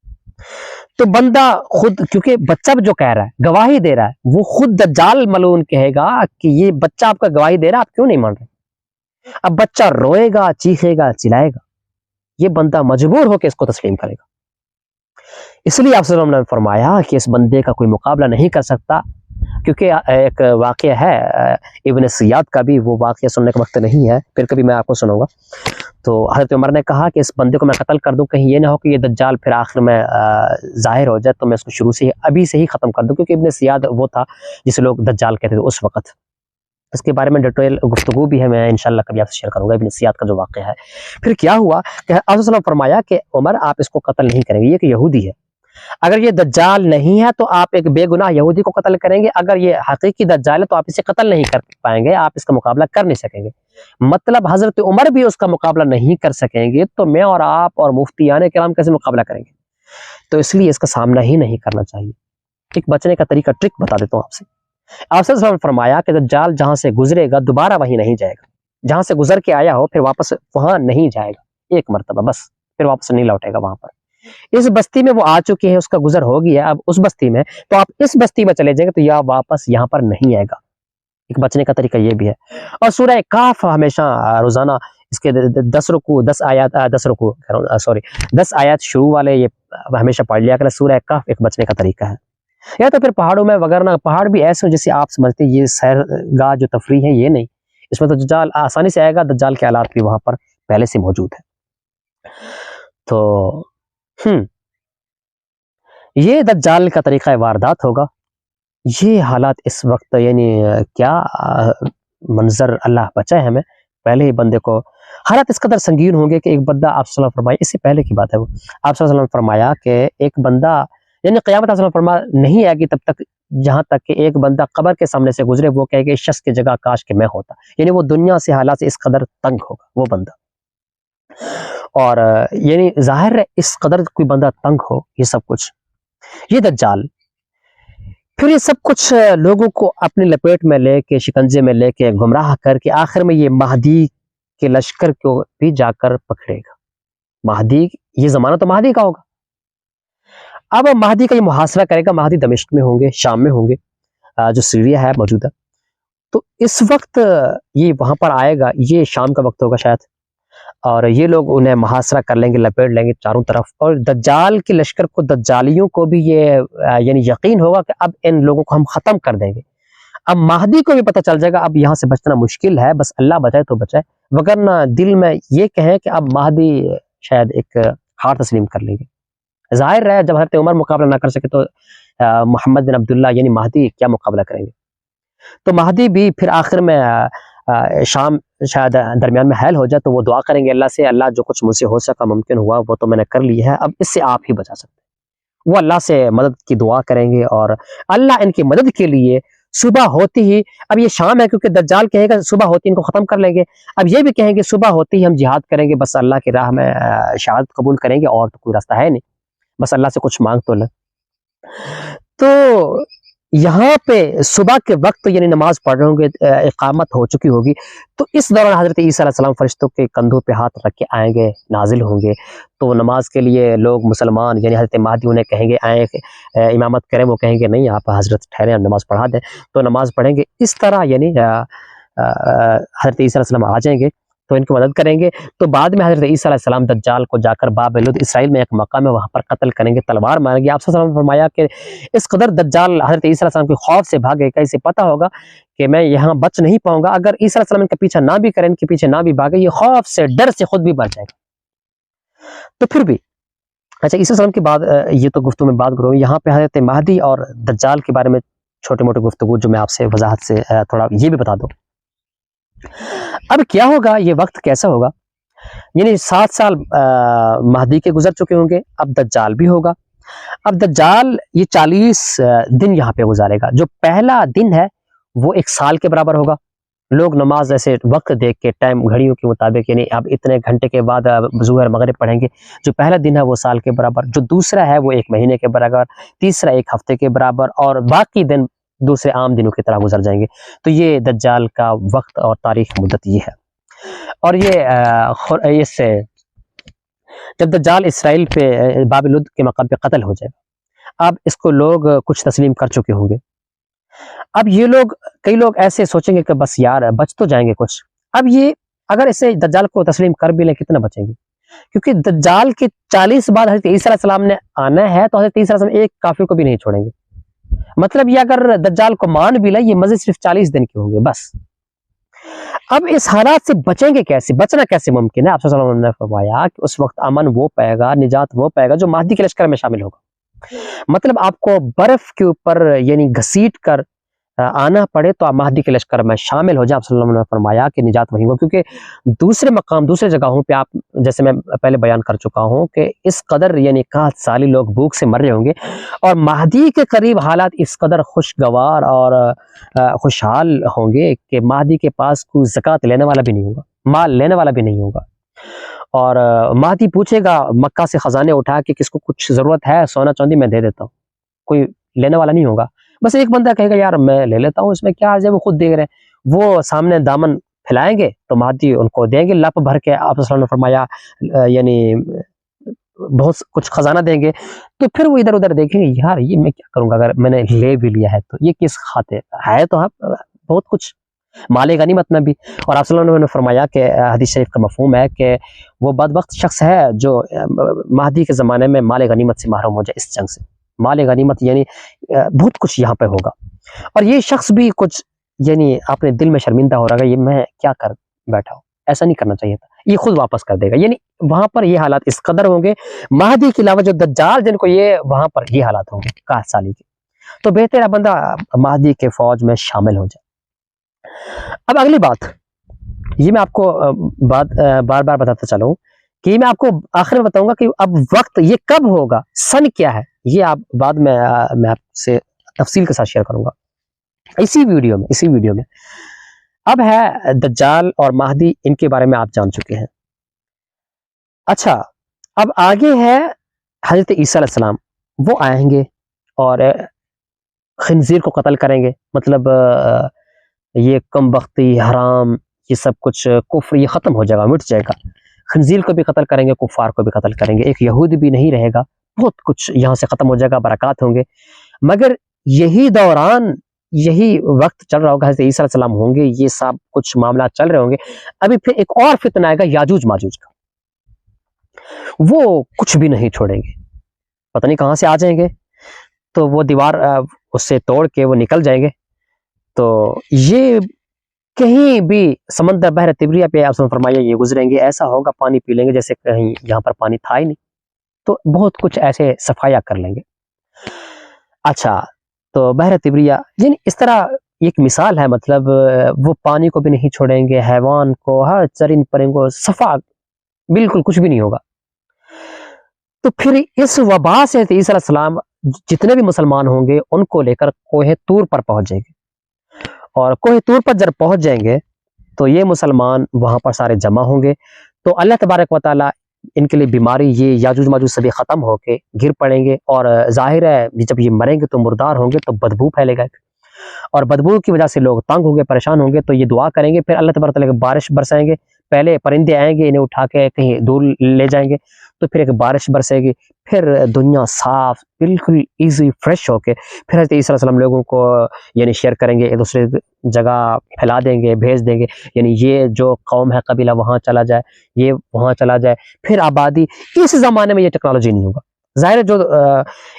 تو بندہ خود، کیونکہ بچہ جو کہہ رہا ہے، گواہی دے رہا ہے، وہ خود دجال ملعون کہے گا کہ یہ بچہ آپ کا گواہی دے رہا ہے، آپ کیوں نہیں مان رہے؟ اب بچہ روئے گا، چیخے گا، چلائے گا، یہ بندہ مجبور ہو کے اس کو تسلیم کرے گا. اس لیے آپ صلی اللہ علیہ وسلم نے فرمایا کہ اس بندے کا کوئی مقابلہ نہیں کر سکتا. کیونکہ ایک واقعہ ہے ابن سیاد کا بھی، وہ واقعہ سننے کا وقت نہیں ہے، پھر کبھی میں آپ کو سنوں گا. تو حضرت عمر نے کہا کہ اس بندے کو میں قتل کر دوں، کہیں یہ نہ ہو کہ یہ دجال پھر آخر میں ظاہر ہو جائے، تو میں اس کو شروع سے ہی ابھی سے ہی ختم کر دوں. کیونکہ ابن سیاد وہ تھا جسے لوگ دجال کہتے تھے اس وقت. اس کے بارے میں ڈیٹیل گفتگو بھی ہے، میں انشاءاللہ کبھی آپ سے شیئر کروں گا ابن سیاد کا جو واقعہ ہے. پھر کیا ہوا کہ آپ صلی اللہ علیہ وسلم فرمایا کہ عمر آپ اس کو قتل نہیں کریں گے، یہ کہ یہودی ہے. اگر یہ دجال نہیں ہے تو آپ ایک بے گناہ یہودی کو قتل کریں گے، اگر یہ حقیقی دجال ہے تو آپ اسے قتل نہیں کر پائیں گے، آپ اس کا مقابلہ کر نہیں سکیں گے. مطلب حضرت عمر بھی اس کا مقابلہ نہیں کر سکیں گے، تو میں اور آپ اور مفتیان کرام کیسے مقابلہ کریں گے؟ تو اس لیے اس کا سامنا ہی نہیں کرنا چاہیے. ایک بچنے کا طریقہ ٹرک بتا دیتا ہوں آپ سے. آپ صلی اللہ علیہ وسلم نے فرمایا کہ دجال جہاں سے گزرے گا دوبارہ وہیں نہیں جائے گا، جہاں سے گزر کے آیا ہو پھر واپس وہاں نہیں جائے گا. ایک مرتبہ بس، پھر واپس نہیں لوٹے گا وہاں پر۔ اس بستی میں وہ آ چکے ہیں، اس کا گزر ہو گیا اب اس بستی میں، تو آپ اس بستی میں چلے جائیں گے تو یا واپس یہاں پر نہیں آئے گا۔ ایک بچنے کا طریقہ یہ بھی ہے۔ اور سورہ کہف ہمیشہ روزانہ اس کے 10 رکوع 10 آیات 10 آیات شروع والے یہ ہمیشہ پڑھ لیا کریں۔ سورہ کہف ایک بچنے کا طریقہ ہے۔ یا تو پھر پہاڑوں میں، وغیرہ پہاڑ بھی ایسے ہوں جیسے آپ سمجھتے ہیں یہ سیر گاہ جو تفریح ہے، یہ نہیں، اس میں تو دجال آسانی سے آئے گا، دجال کے آلات بھی وہاں پر پہلے سے موجود ہے۔ تو یہ دجال کا طریقہ واردات ہوگا۔ یہ حالات اس وقت یعنی کیا منظر، اللہ بچائے ہمیں، پہلے ہی بندے کو حالات اس قدر سنگین ہوں گے کہ ایک بندہ، آپ صلی اللہ علیہ وسلم فرمایا، اس سے پہلے کی بات ہے وہ، آپ صلی اللہ علیہ وسلم فرمایا کہ ایک بندہ یعنی قیامت آپ فرما نہیں آئے گی تب تک جہاں تک کہ ایک بندہ قبر کے سامنے سے گزرے، وہ کہے کہ اس شخص کی جگہ کاش کہ میں ہوتا، یعنی وہ دنیا سے حالات سے اس قدر تنگ ہوگا وہ بندہ۔ اور یعنی ظاہر ہے اس قدر کوئی بندہ تنگ ہو، یہ سب کچھ، یہ دجال پھر یہ سب کچھ لوگوں کو اپنی لپیٹ میں لے کے، شکنجے میں لے کے، گمراہ کر کے آخر میں یہ مہدی کے لشکر کو بھی جا کر پکڑے گا۔ مہدی، یہ زمانہ تو مہدی کا ہوگا۔ اب مہدی کا یہ محاصرہ کرے گا۔ مہدی دمشق میں ہوں گے، شام میں ہوں گے، جو سیریا ہے موجودہ، تو اس وقت یہ وہاں پر آئے گا، یہ شام کا وقت ہوگا شاید، اور یہ لوگ انہیں محاصرہ کر لیں گے، لپیٹ لیں گے چاروں طرف، اور دجال کے لشکر کو، دجالیوں کو بھی یہ یعنی یقین ہوگا کہ اب ان لوگوں کو ہم ختم کر دیں گے۔ اب مہدی کو بھی پتہ چل جائے گا اب یہاں سے بچنا مشکل ہے، بس اللہ بچائے تو بچائے، وگرنہ دل میں یہ کہیں کہ اب مہدی شاید ایک ہار تسلیم کر لیں گے۔ ظاہر ہے جب حضرت عمر مقابلہ نہ کر سکے تو محمد بن عبداللہ یعنی مہدی کیا مقابلہ کریں گے۔ تو مہدی بھی پھر آخر میں شام شاید درمیان میں حائل ہو جائے تو وہ دعا کریں گے اللہ سے، اللہ جو کچھ مجھ سے ہو سکا ممکن ہوا وہ تو میں نے کر لی ہے، اب اس سے آپ ہی بچا سکتے ہیں۔ وہ اللہ سے مدد کی دعا کریں گے اور اللہ ان کی مدد کے لیے صبح ہوتی ہی، اب یہ شام ہے کیونکہ دجال کہے گا صبح ہوتی ان کو ختم کر لیں گے، اب یہ بھی کہیں گے صبح ہوتی ہی ہم جہاد کریں گے، بس اللہ کی راہ میں شہادت قبول کریں گے، اور تو کوئی راستہ ہے نہیں، بس اللہ سے کچھ مانگ تو لیں۔ تو یہاں پہ صبح کے وقت یعنی نماز پڑھ رہے ہوں گے، اقامت ہو چکی ہوگی، تو اس دوران حضرت عیسیٰ علیہ السلام فرشتوں کے کندھوں پہ ہاتھ رکھ کے آئیں گے، نازل ہوں گے، تو نماز کے لیے لوگ مسلمان یعنی حضرت مہدی انہیں کہیں گے آئیں امامت کریں، وہ کہیں گے نہیں آپ حضرت ٹھہریں، ہم نماز پڑھا دیں، تو نماز پڑھیں گے۔ اس طرح یعنی حضرت عیسیٰ علیہ السلام آ جائیں گے تو ان کی مدد کریں گے، تو بعد میں حضرت عیسیٰ علیہ السلام دجال کو جا کر باب لد اسرائیل میں ایک مقام ہے وہاں پر قتل کریں گے، تلوار ماریں گے۔ آپ صلی اللہ علیہ وسلم نے فرمایا کہ اس قدر دجال حضرت عیسیٰ علیہ السلام کے خوف سے بھاگے کہ اسے پتہ ہوگا کہ میں یہاں بچ نہیں پاؤں گا، اگر عیسیٰ علیہ السلام ان کا پیچھا نہ بھی کریں، ان کے پیچھے نہ بھی بھاگے، یہ خوف سے ڈر سے خود بھی بچ جائے گا۔ تو پھر بھی اچھا عیسیٰ علیہ السلام کی بات، یہ تو گفتگو میں بات کروں، یہاں پہ حضرت مہدی اور دجال کے بارے میں چھوٹے موٹے گفتگو جو میں آپ سے وضاحت سے تھوڑا یہ بھی بتا دوں۔ اب کیا ہوگا، یہ وقت کیسا ہوگا، یعنی 7 سال مہدی کے گزر چکے ہوں گے، اب دجال بھی ہوگا۔ اب دجال یہ 40 دن یہاں پہ گزارے گا، جو پہلا دن ہے وہ 1 سال کے برابر ہوگا۔ لوگ نماز ایسے وقت دیکھ کے ٹائم گھڑیوں کے مطابق یعنی اب اتنے گھنٹے کے بعد ظہر مغرب پڑھیں گے، جو پہلا دن ہے وہ سال کے برابر، جو دوسرا ہے وہ 1 مہینے کے برابر، تیسرا 1 ہفتے کے برابر، اور باقی دن دوسرے عام دنوں کی طرح گزر جائیں گے۔ تو یہ دجال کا وقت اور تاریخ مدت یہ ہے۔ اور یہ اس سے جب دجال اسرائیل پہ باب لد کے مقام پہ قتل ہو جائے گا، اب اس کو لوگ کچھ تسلیم کر چکے ہوں گے۔ اب یہ لوگ، کئی لوگ ایسے سوچیں گے کہ بس یار بچ تو جائیں گے کچھ، اب یہ اگر اسے دجال کو تسلیم کر بھی لیں کتنا بچیں گے، کیونکہ دجال کے 40 بعد حضرت عیسیٰ علیہ السلام نے آنا ہے، تو حضرت عیسیٰ علیہ السلام ایک کافر کو بھی نہیں چھوڑیں گے۔ مطلب یہ اگر دجال کو مان بھی لیں، یہ مزید صرف 40 دن کے ہوں گے بس۔ اب اس حالات سے بچیں گے کیسے، بچنا کیسے ممکن ہے؟ آپ صلی اللہ علیہ وسلم نے فرمایا کہ اس وقت امن وہ پائے گا، نجات وہ پائے گا جو مہدی کے لشکر میں شامل ہوگا۔ مطلب آپ کو برف کے اوپر یعنی گھسیٹ کر آنا پڑے تو آپ مہدی کے لشکر میں شامل ہو جائیں۔ آپ صلی اللہ علیہ وسلم نے فرمایا کہ نجات وہی ہو، کیونکہ دوسرے مقام، دوسرے جگہوں پہ آپ جیسے میں پہلے بیان کر چکا ہوں کہ اس قدر یعنی 61 سالی لوگ بھوک سے مر رہے ہوں گے، اور مہدی کے قریب حالات اس قدر خوشگوار اور خوشحال ہوں گے کہ مہدی کے پاس کوئی زکوٰۃ لینے والا بھی نہیں ہوگا، مال لینے والا بھی نہیں ہوگا، اور مہدی پوچھے گا مکہ سے خزانے اٹھا کے کس کو کچھ ضرورت ہے سونا چاندی میں دے دیتا ہوں، کوئی لینے والا نہیں ہوگا، بس ایک بندہ کہے گا یار میں لے لیتا ہوں، اس میں کیا ہے، وہ خود دے رہے ہیں، وہ سامنے دامن پھیلائیں گے تو مہدی ان کو دیں گے لپ بھر کے. آپ صلی اللہ علیہ وسلم نے فرمایا یعنی بہت کچھ خزانہ دیں گے. تو پھر وہ ادھر ادھر دیکھیں گے یار یہ میں کیا کروں گا اگر میں نے لے بھی لیا ہے تو یہ کس کھاتے ہے تو بہت کچھ مال غنیمت میں بھی. اور آپ صلی اللہ علیہ وسلم نے فرمایا کہ حدیث شریف کا مفہوم ہے کہ وہ بدبخت شخص ہے جو مہدی کے زمانے میں مال غنیمت سے محروم ہو جائے. اس جنگ سے مال غنیمت یعنی بہت کچھ یہاں پہ ہوگا. اور یہ شخص بھی کچھ یعنی اپنے دل میں شرمندہ ہو رہا ہے یہ میں کیا کر بیٹھا ہوں, ایسا نہیں کرنا چاہیے تھا, یہ خود واپس کر دے گا. یعنی وہاں پر یہ حالات اس قدر ہوں گے, مہدی کے علاوہ جو دجال جن کو یہ وہاں پر یہ حالات ہوں گے 61 سالی کے, تو بہتر ہے بندہ مہدی کے فوج میں شامل ہو جائے. اب اگلی بات یہ میں آپ کو بار بار بتاتا چلوں کہ میں آپ کو آخر میں بتاؤں گا کہ اب وقت یہ کب ہوگا, سن کیا ہے, یہ آپ بعد میں آپ سے تفصیل کے ساتھ شیئر کروں گا اسی ویڈیو میں. اب ہے دجال اور مہدی, ان کے بارے میں آپ جان چکے ہیں. اچھا اب آگے ہے حضرت عیسیٰ علیہ السلام, وہ آئیں گے اور خنزیر کو قتل کریں گے. مطلب یہ کم بختی حرام یہ سب کچھ کفر یہ ختم ہو جائے گا, مٹ جائے گا. خنزیر کو بھی قتل کریں گے, کفار کو بھی قتل کریں گے, ایک یہودی بھی نہیں رہے گا, بہت کچھ یہاں سے ختم ہو جائے گا, برکات ہوں گے. مگر یہی دوران یہی وقت چل رہا ہوگا, حضرت عیسیٰ علیہ السلام ہوں گے, یہ سب کچھ معاملات چل رہے ہوں گے. ابھی پھر ایک اور فتنہ آئے گا یاجوج ماجوج کا, وہ کچھ بھی نہیں چھوڑیں گے, پتہ نہیں کہاں سے آ جائیں گے. تو وہ دیوار اس سے توڑ کے وہ نکل جائیں گے. تو یہ کہیں بھی سمندر بحر تبریہ پہ آپ فرمایا یہ گزریں گے, ایسا ہوگا پانی پی لیں گے جیسے کہیں یہاں پر پانی تھا ہی نہیں. تو بہت کچھ ایسے صفایا کر لیں گے. اچھا تو بحر تبریہ یعنی اس طرح ایک مثال ہے, مطلب وہ پانی کو بھی نہیں چھوڑیں گے, حیوان کو, ہر چرند پرند کو صفا, بالکل کچھ بھی نہیں ہوگا. تو پھر اس وبا سے عیسیٰ علیہ السلام جتنے بھی مسلمان ہوں گے ان کو لے کر کوہ طور پر پہنچ جائیں گے. اور کوہ طور پر جب پہنچ جائیں گے تو یہ مسلمان وہاں پر سارے جمع ہوں گے. تو اللہ تبارک و تعالیٰ ان کے لیے بیماری یہ یاجوج ماجوج سبھی ختم ہو کے گر پڑیں گے. اور ظاہر ہے جب یہ مریں گے تو مردار ہوں گے تو بدبو پھیلے گا, اور بدبو کی وجہ سے لوگ تنگ ہوں گے, پریشان ہوں گے. تو یہ دعا کریں گے, پھر اللہ تبارک و تعالیٰ بارش برسائیں گے. پہلے پرندے آئیں گے, انہیں اٹھا کے کہیں دور لے جائیں گے, تو پھر ایک بارش برسے گی, پھر دنیا صاف بالکل ایزی فریش ہو کے پھر حضرت عیسیٰ علیہ السلام لوگوں کو یعنی شیئر کریں گے, ایک دوسرے جگہ پھیلا دیں گے, بھیج دیں گے. یعنی یہ جو قوم ہے قبیلہ وہاں چلا جائے, یہ وہاں چلا جائے, پھر آبادی. اس زمانے میں یہ ٹیکنالوجی نہیں ہوگا. ظاہر جو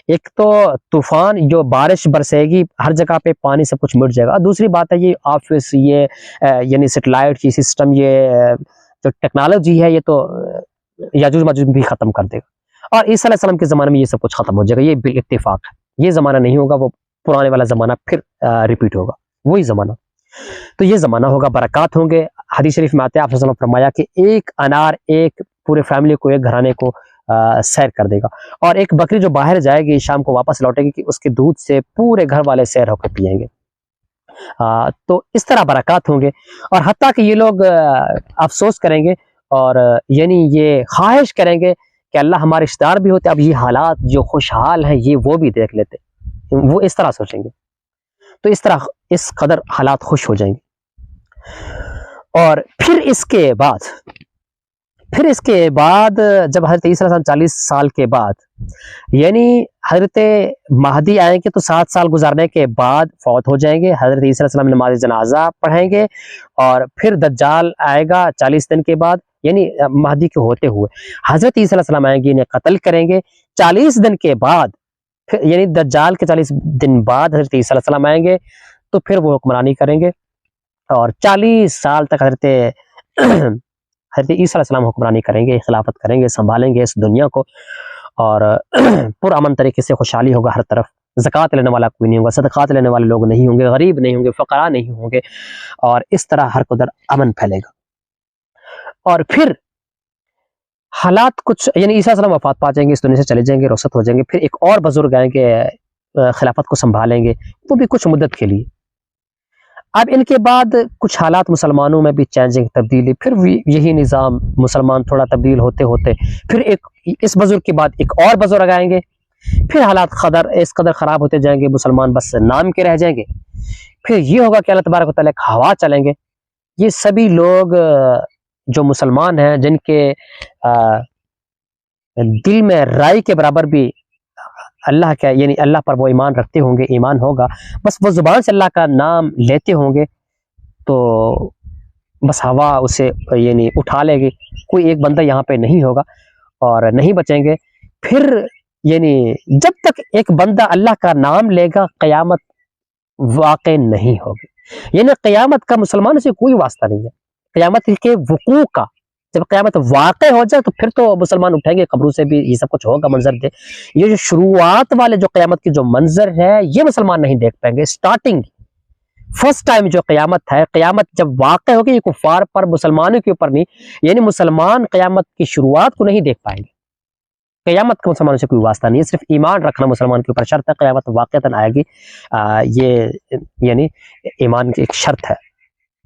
ایک تو طوفان جو بارش برسے گی ہر جگہ پہ پانی سب کچھ مٹ جائے گا. دوسری بات ہے یہ آفس یہ یعنی سیٹلائٹ کی سسٹم, یہ جو ٹیکنالوجی ہے یہ تو یاجوج ماجوج بھی ختم کر دے گا. اور عیسیٰ علیہ السلام کے زمانے میں یہ سب کچھ ختم ہو جائے گا, یہ بالاتفاق ہے. یہ زمانہ نہیں ہوگا, وہ پرانے والا زمانہ پھر ریپیٹ ہوگا, وہی زمانہ. تو یہ زمانہ ہوگا, برکات ہوں گے. حدیث شریف میں آتے ہیں آپ صلی اللہ علیہ وسلم نے فرمایا کہ ایک انار ایک پورے فیملی کو, ایک گھرانے کو سیر کر دے گا. اور ایک بکری جو باہر جائے گی شام کو واپس لوٹے گی کہ اس کے دودھ سے پورے گھر والے سیر ہو کے پیئیں گے. تو اس طرح برکات ہوں گے. اور حتیٰ کہ یہ لوگ افسوس کریں گے اور یعنی یہ خواہش کریں گے کہ اللہ ہمارے رشتہ دار بھی ہوتے, اب یہ حالات جو خوشحال ہیں یہ وہ بھی دیکھ لیتے. وہ اس طرح سوچیں گے. تو اس طرح اس قدر حالات خوش ہو جائیں گے. اور پھر اس کے بعد جب حضرت عیسیٰ علیہ السلام 40 سال کے بعد یعنی حضرت مہدی آئیں گے تو 7 سال گزارنے کے بعد فوت ہو جائیں گے. حضرت عیسیٰ علیہ السلام نماز جنازہ پڑھیں گے, اور پھر دجال آئے گا 40 دن کے بعد, یعنی مہدی کے ہوتے ہوئے حضرت عیسیٰ علیہ السلام آئیں گے, انہیں قتل کریں گے. 40 دن کے بعد یعنی دجال کے 40 دن بعد حضرت عیسیٰ علیہ السلام آئیں گے, تو پھر وہ حکمرانی کریں گے. اور 40 سال تک حضرت عیسیٰ علیہ السلام حکمرانی کریں گے, خلافت کریں گے, سنبھالیں گے اس دنیا کو. اور پرامن طریقے سے خوشحالی ہوگا ہر طرف. زکوٰۃ لینے والا کوئی نہیں ہوگا, صدقات لینے والے لوگ نہیں ہوں گے, غریب نہیں ہوں گے, فقراء نہیں ہوں گے. اور اس طرح ہر قدر امن پھیلے گا. اور پھر حالات کچھ یعنی عیسیٰ علیہ السلام وفات پا جائیں گے, اس دنیا سے چلے جائیں گے, رخصت ہو جائیں گے. پھر ایک اور بزرگ آئیں گے خلافت کو سنبھالیں گے, وہ بھی کچھ مدت کے لیے. اب ان کے بعد کچھ حالات مسلمانوں میں بھی چینجنگ, تبدیلی, پھر یہی نظام مسلمان تھوڑا تبدیل ہوتے ہوتے پھر اس بزرگ کے بعد ایک اور بزرگ آئیں گے. پھر حالات اس قدر خراب ہوتے جائیں گے, مسلمان بس نام کے رہ جائیں گے. پھر یہ ہوگا کہ اللہ تبارک و تعالیٰ ہوا چلیں گے, یہ سبھی لوگ جو مسلمان ہیں، جن کے دل میں رائی کے برابر بھی اللہ کا یعنی اللہ پر وہ ایمان رکھتے ہوں گے، ایمان ہوگا، بس وہ زبان سے اللہ کا نام لیتے ہوں گے تو بس ہوا اسے یعنی اٹھا لے گی، کوئی ایک بندہ یہاں پہ نہیں ہوگا اور نہیں بچیں گے۔ پھر یعنی جب تک ایک بندہ اللہ کا نام لے گا قیامت واقع نہیں ہوگی، یعنی قیامت کا مسلمانوں سے کوئی واسطہ نہیں ہے، قیامت کے وقوع کا۔ جب قیامت واقع ہو جائے تو پھر تو مسلمان اٹھیں گے قبروں سے بھی، یہ سب کچھ ہوگا منظر دے۔ یہ جو شروعات والے جو قیامت کی جو منظر ہے یہ مسلمان نہیں دیکھ پائیں گے۔ سٹارٹنگ فرسٹ ٹائم جو قیامت ہے، قیامت جب واقع ہوگی یہ کفار پر، مسلمانوں کے اوپر نہیں، یعنی مسلمان قیامت کی شروعات کو نہیں دیکھ پائیں گے۔ قیامت کا مسلمانوں سے کوئی واسطہ نہیں ہے، صرف ایمان رکھنا مسلمان کے اوپر شرط ہے، قیامت واقعتاً آئے گی، یہ یعنی ایمان کی ایک شرط ہے۔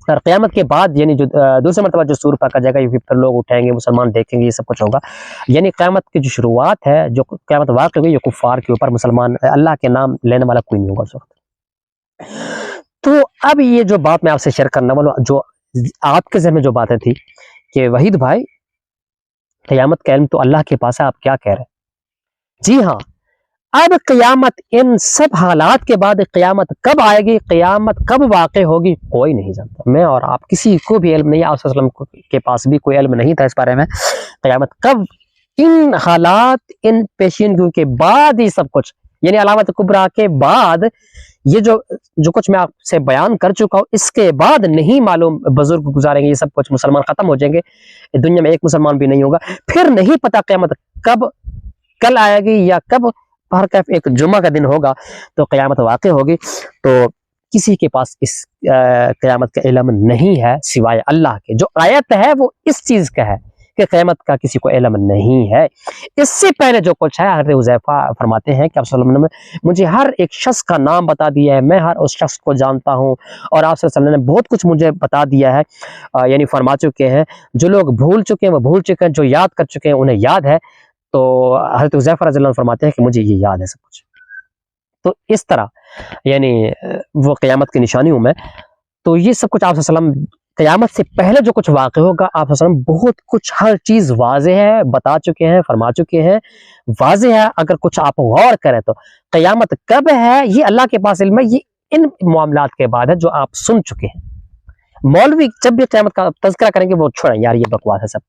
اور قیامت کے بعد یعنی جو دوسرے مرتبہ جو سور پکا جائے گا، یہ پھر لوگ اٹھیں گے، مسلمان دیکھیں گے، یہ سب کچھ ہوگا۔ یعنی قیامت کی جو شروعات ہے، جو قیامت واقع ہوگی، یہ کفار کے اوپر، مسلمان اللہ کے نام لینے والا کوئی نہیں ہوگا اس وقت۔ تو اب یہ جو بات میں آپ سے شیئر کرنا والا، جو آپ کے ذہن میں جو باتیں تھی کہ وحید بھائی قیامت کا علم تو اللہ کے پاس ہے، آپ کیا کہہ رہے ہیں؟ جی ہاں، اب قیامت ان سب حالات کے بعد قیامت کب آئے گی، قیامت کب واقع ہوگی، کوئی نہیں جانتا۔ میں اور آپ کسی کو بھی علم نہیں، آپ صلی اللہ علیہ وسلم کے پاس بھی کوئی علم نہیں تھا اس بارے میں، قیامت کب، ان حالات، ان پیشینگیوں کے بعد ہی سب کچھ، یعنی علامت کبریٰ کے بعد یہ جو کچھ میں آپ سے بیان کر چکا ہوں، اس کے بعد نہیں معلوم بزرگ گزاریں گے یہ سب کچھ، مسلمان ختم ہو جائیں گے، دنیا میں ایک مسلمان بھی نہیں ہوگا، پھر نہیں پتا قیامت کب، کل آئے گی یا کب، ہر کیف ایک جمعہ کا دن ہوگا تو قیامت واقع ہوگی۔ تو کسی کے پاس اس قیامت کا علم نہیں ہے سوائے اللہ کے۔ جو آیت ہے وہ اس چیز کا ہے کہ قیامت کا کسی کو علم نہیں ہے۔ اس سے پہلے جو کچھ ہے، حضرت حذیفہ فرماتے ہیں کہ آپ صلی اللہ علیہ وسلم نے مجھے ہر ایک شخص کا نام بتا دیا ہے، میں ہر اس شخص کو جانتا ہوں، اور آپ صلی اللہ علیہ وسلم نے بہت کچھ مجھے بتا دیا ہے، یعنی فرما چکے ہیں، جو لوگ بھول چکے ہیں وہ بھول چکے ہیں، جو یاد کر چکے ہیں انہیں یاد ہے۔ تو حضرت حذیفہ رضی اللہ عنہ فرماتے ہیں کہ مجھے یہ یاد ہے سب کچھ۔ تو اس طرح یعنی وہ قیامت کی نشانیوں میں، تو یہ سب کچھ آپ صلی اللہ علیہ وسلم قیامت سے پہلے جو کچھ واقع ہوگا، آپ صلی اللہ علیہ وسلم بہت کچھ، ہر چیز واضح ہے، بتا چکے ہیں، فرما چکے ہیں، واضح ہے۔ اگر کچھ آپ غور کریں تو قیامت کب ہے یہ اللہ کے پاس علم ہے، یہ ان معاملات کے بعد ہے جو آپ سن چکے ہیں۔ مولوی جب بھی قیامت کا تذکرہ کریں گے وہ چھوڑیں یار، یہ بکواس ہے سب،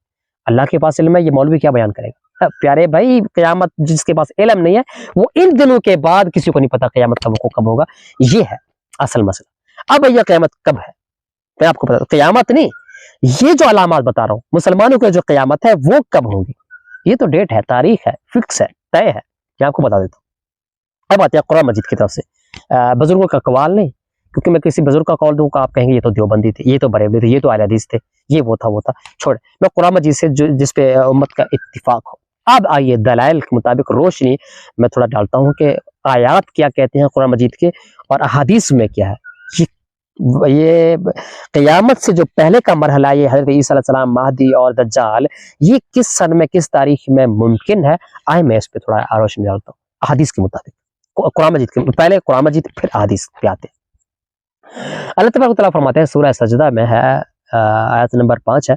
اللہ کے پاس علم ہے، یہ مولوی کیا بیان کرے گا؟ پیارے بھائی، قیامت جس کے پاس علم نہیں ہے وہ ان دنوں کے بعد کسی کو نہیں پتا قیامت کا وقوع کب ہوگا، یہ ہے اصل مسئلہ۔ اب یہ قیامت کب ہے میں آپ کو بتا، قیامت نہیں، یہ جو علامات بتا رہا ہوں مسلمانوں کے جو قیامت ہے وہ کب ہوگی، یہ تو ڈیٹ ہے، تاریخ ہے، فکس ہے، طے ہے، میں آپ کو بتا دیتا ہوں۔ اب آتے ہیں قرآن مجید کی طرف سے، بزرگوں کا قوال نہیں، کیونکہ میں کسی بزرگ کا قول دوں گا آپ کہیں گے یہ تو دیوبندی تھے، یہ تو بریلوی تھے، یہ تو اہل حدیث تھے، یہ وہ تھا، چھوڑ، میں قرآن مجید سے جس پہ امت کا اتفاق ہو۔ اب آئیے دلائل کے مطابق روشنی میں تھوڑا ڈالتا ہوں کہ آیات کیا کہتے ہیں قرآن مجید کے اور احادیث میں کیا ہے۔ یہ قیامت سے جو پہلے کا مرحلہ، یہ حضرت عیسیٰ علیہ السلام، مہدی اور دجال، یہ کس سن میں، کس تاریخ میں ممکن ہے، آئے میں اس پہ تھوڑا روشنی ڈالتا ہوں احادیث کے مطابق، قرآن مجید کے پہلے قرآن مجید پھر احادیث پہ آتے ہیں۔ اللہ تبارک و تعالیٰ فرماتے ہیں، سورہ سجدہ میں ہے، آیت نمبر 5 ہے،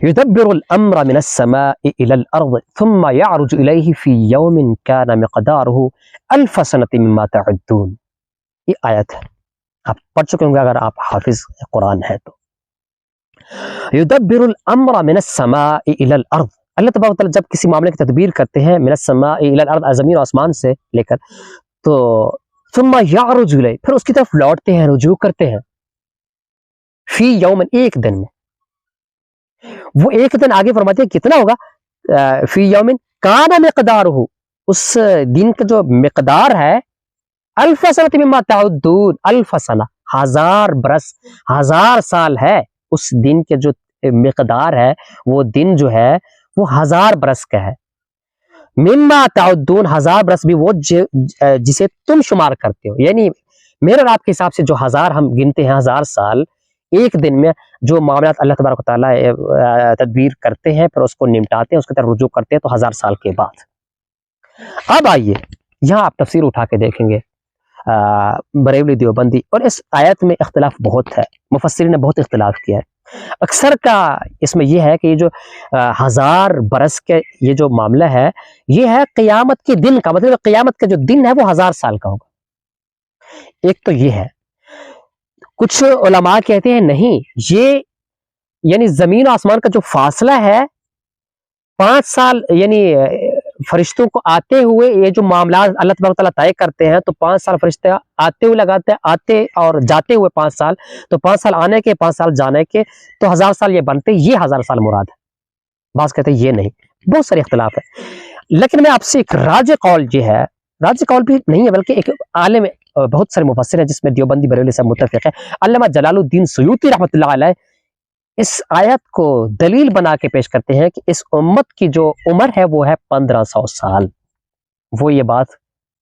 يدبر الامر من السماء الى الارض ثم يعرج اليه في يوم كان مقداره 1000 سنة مما تعدون۔ یہ آیت ہے، آپ پڑھ چکے ہوں گے اگر آپ حافظ قرآن ہے تو۔ يدبر الامر من السماء الى الارض، اللہ تبارک و تعالیٰ جب کسی معاملے کی تدبیر کرتے ہیں، من السماء الى الارض، زمین و آسمان سے لے کر، تو ثم يعرج الیہ، پھر اس کی طرف لوٹتے ہیں، رجوع کرتے ہیں، فی یوم، ایک دن میں، وہ ایک دن آگے فرماتے ہیں کتنا ہوگا، فی یوم کان مقدارہ، اس دن کا جو مقدار ہے، 1000 سنة مما تعدون، 1000 سنہ، 1000 برس، 1000 سال ہے، اس دن کے جو مقدار ہے، وہ دن جو ہے وہ 1000 برس کا ہے، مما تعدون، 1000 برس بھی وہ جسے تم شمار کرتے ہو، یعنی میرے اور آپ کے حساب سے جو 1000 ہم گنتے ہیں، 1000 سال، ایک دن میں جو معاملات اللہ تبارک و تعالیٰ تدبیر کرتے ہیں، پھر اس کو نمٹاتے ہیں، اس کی طرف رجوع کرتے ہیں، تو 1000 سال کے بعد۔ اب آئیے یہاں آپ تفسیر اٹھا کے دیکھیں گے، بریلوی دیوبندی، اور اس آیت میں اختلاف بہت ہے، مفسرین نے بہت اختلاف کیا ہے۔ اکثر کا اس میں یہ ہے کہ یہ جو 1000 برس کے یہ جو معاملہ ہے، یہ ہے قیامت کے دن کا، مطلب قیامت کا جو دن ہے وہ 1000 سال کا ہوگا۔ ایک تو یہ ہے، کچھ علماء کہتے ہیں نہیں، یہ یعنی زمین و آسمان کا جو فاصلہ ہے 5 سال، یعنی فرشتوں کو آتے ہوئے یہ جو معاملات اللہ تبارک و تعالیٰ طے کرتے ہیں، تو 5 سال فرشتے آتے ہوئے لگاتے ہیں، آتے اور جاتے ہوئے 5 سال، تو 5 سال آنے کے 5 سال جانے کے، تو 1000 سال یہ بنتے، یہ 1000 سال مراد ہے۔ بعض کہتے ہیں یہ نہیں، بہت سارے اختلاف ہے، لیکن میں آپ سے ایک راجح قول یہ ہے، راجح قول بھی نہیں ہے بلکہ ایک عالم، بہت سارے مفسر ہیں جس میں دیوبندی بریلوی سے متفق ہے، علامہ جلال الدین سیوطی رحمۃ اللہ علیہ اس آیت کو دلیل بنا کے پیش کرتے ہیں کہ اس امت کی جو عمر ہے وہ ہے 1500 سال، وہ یہ بات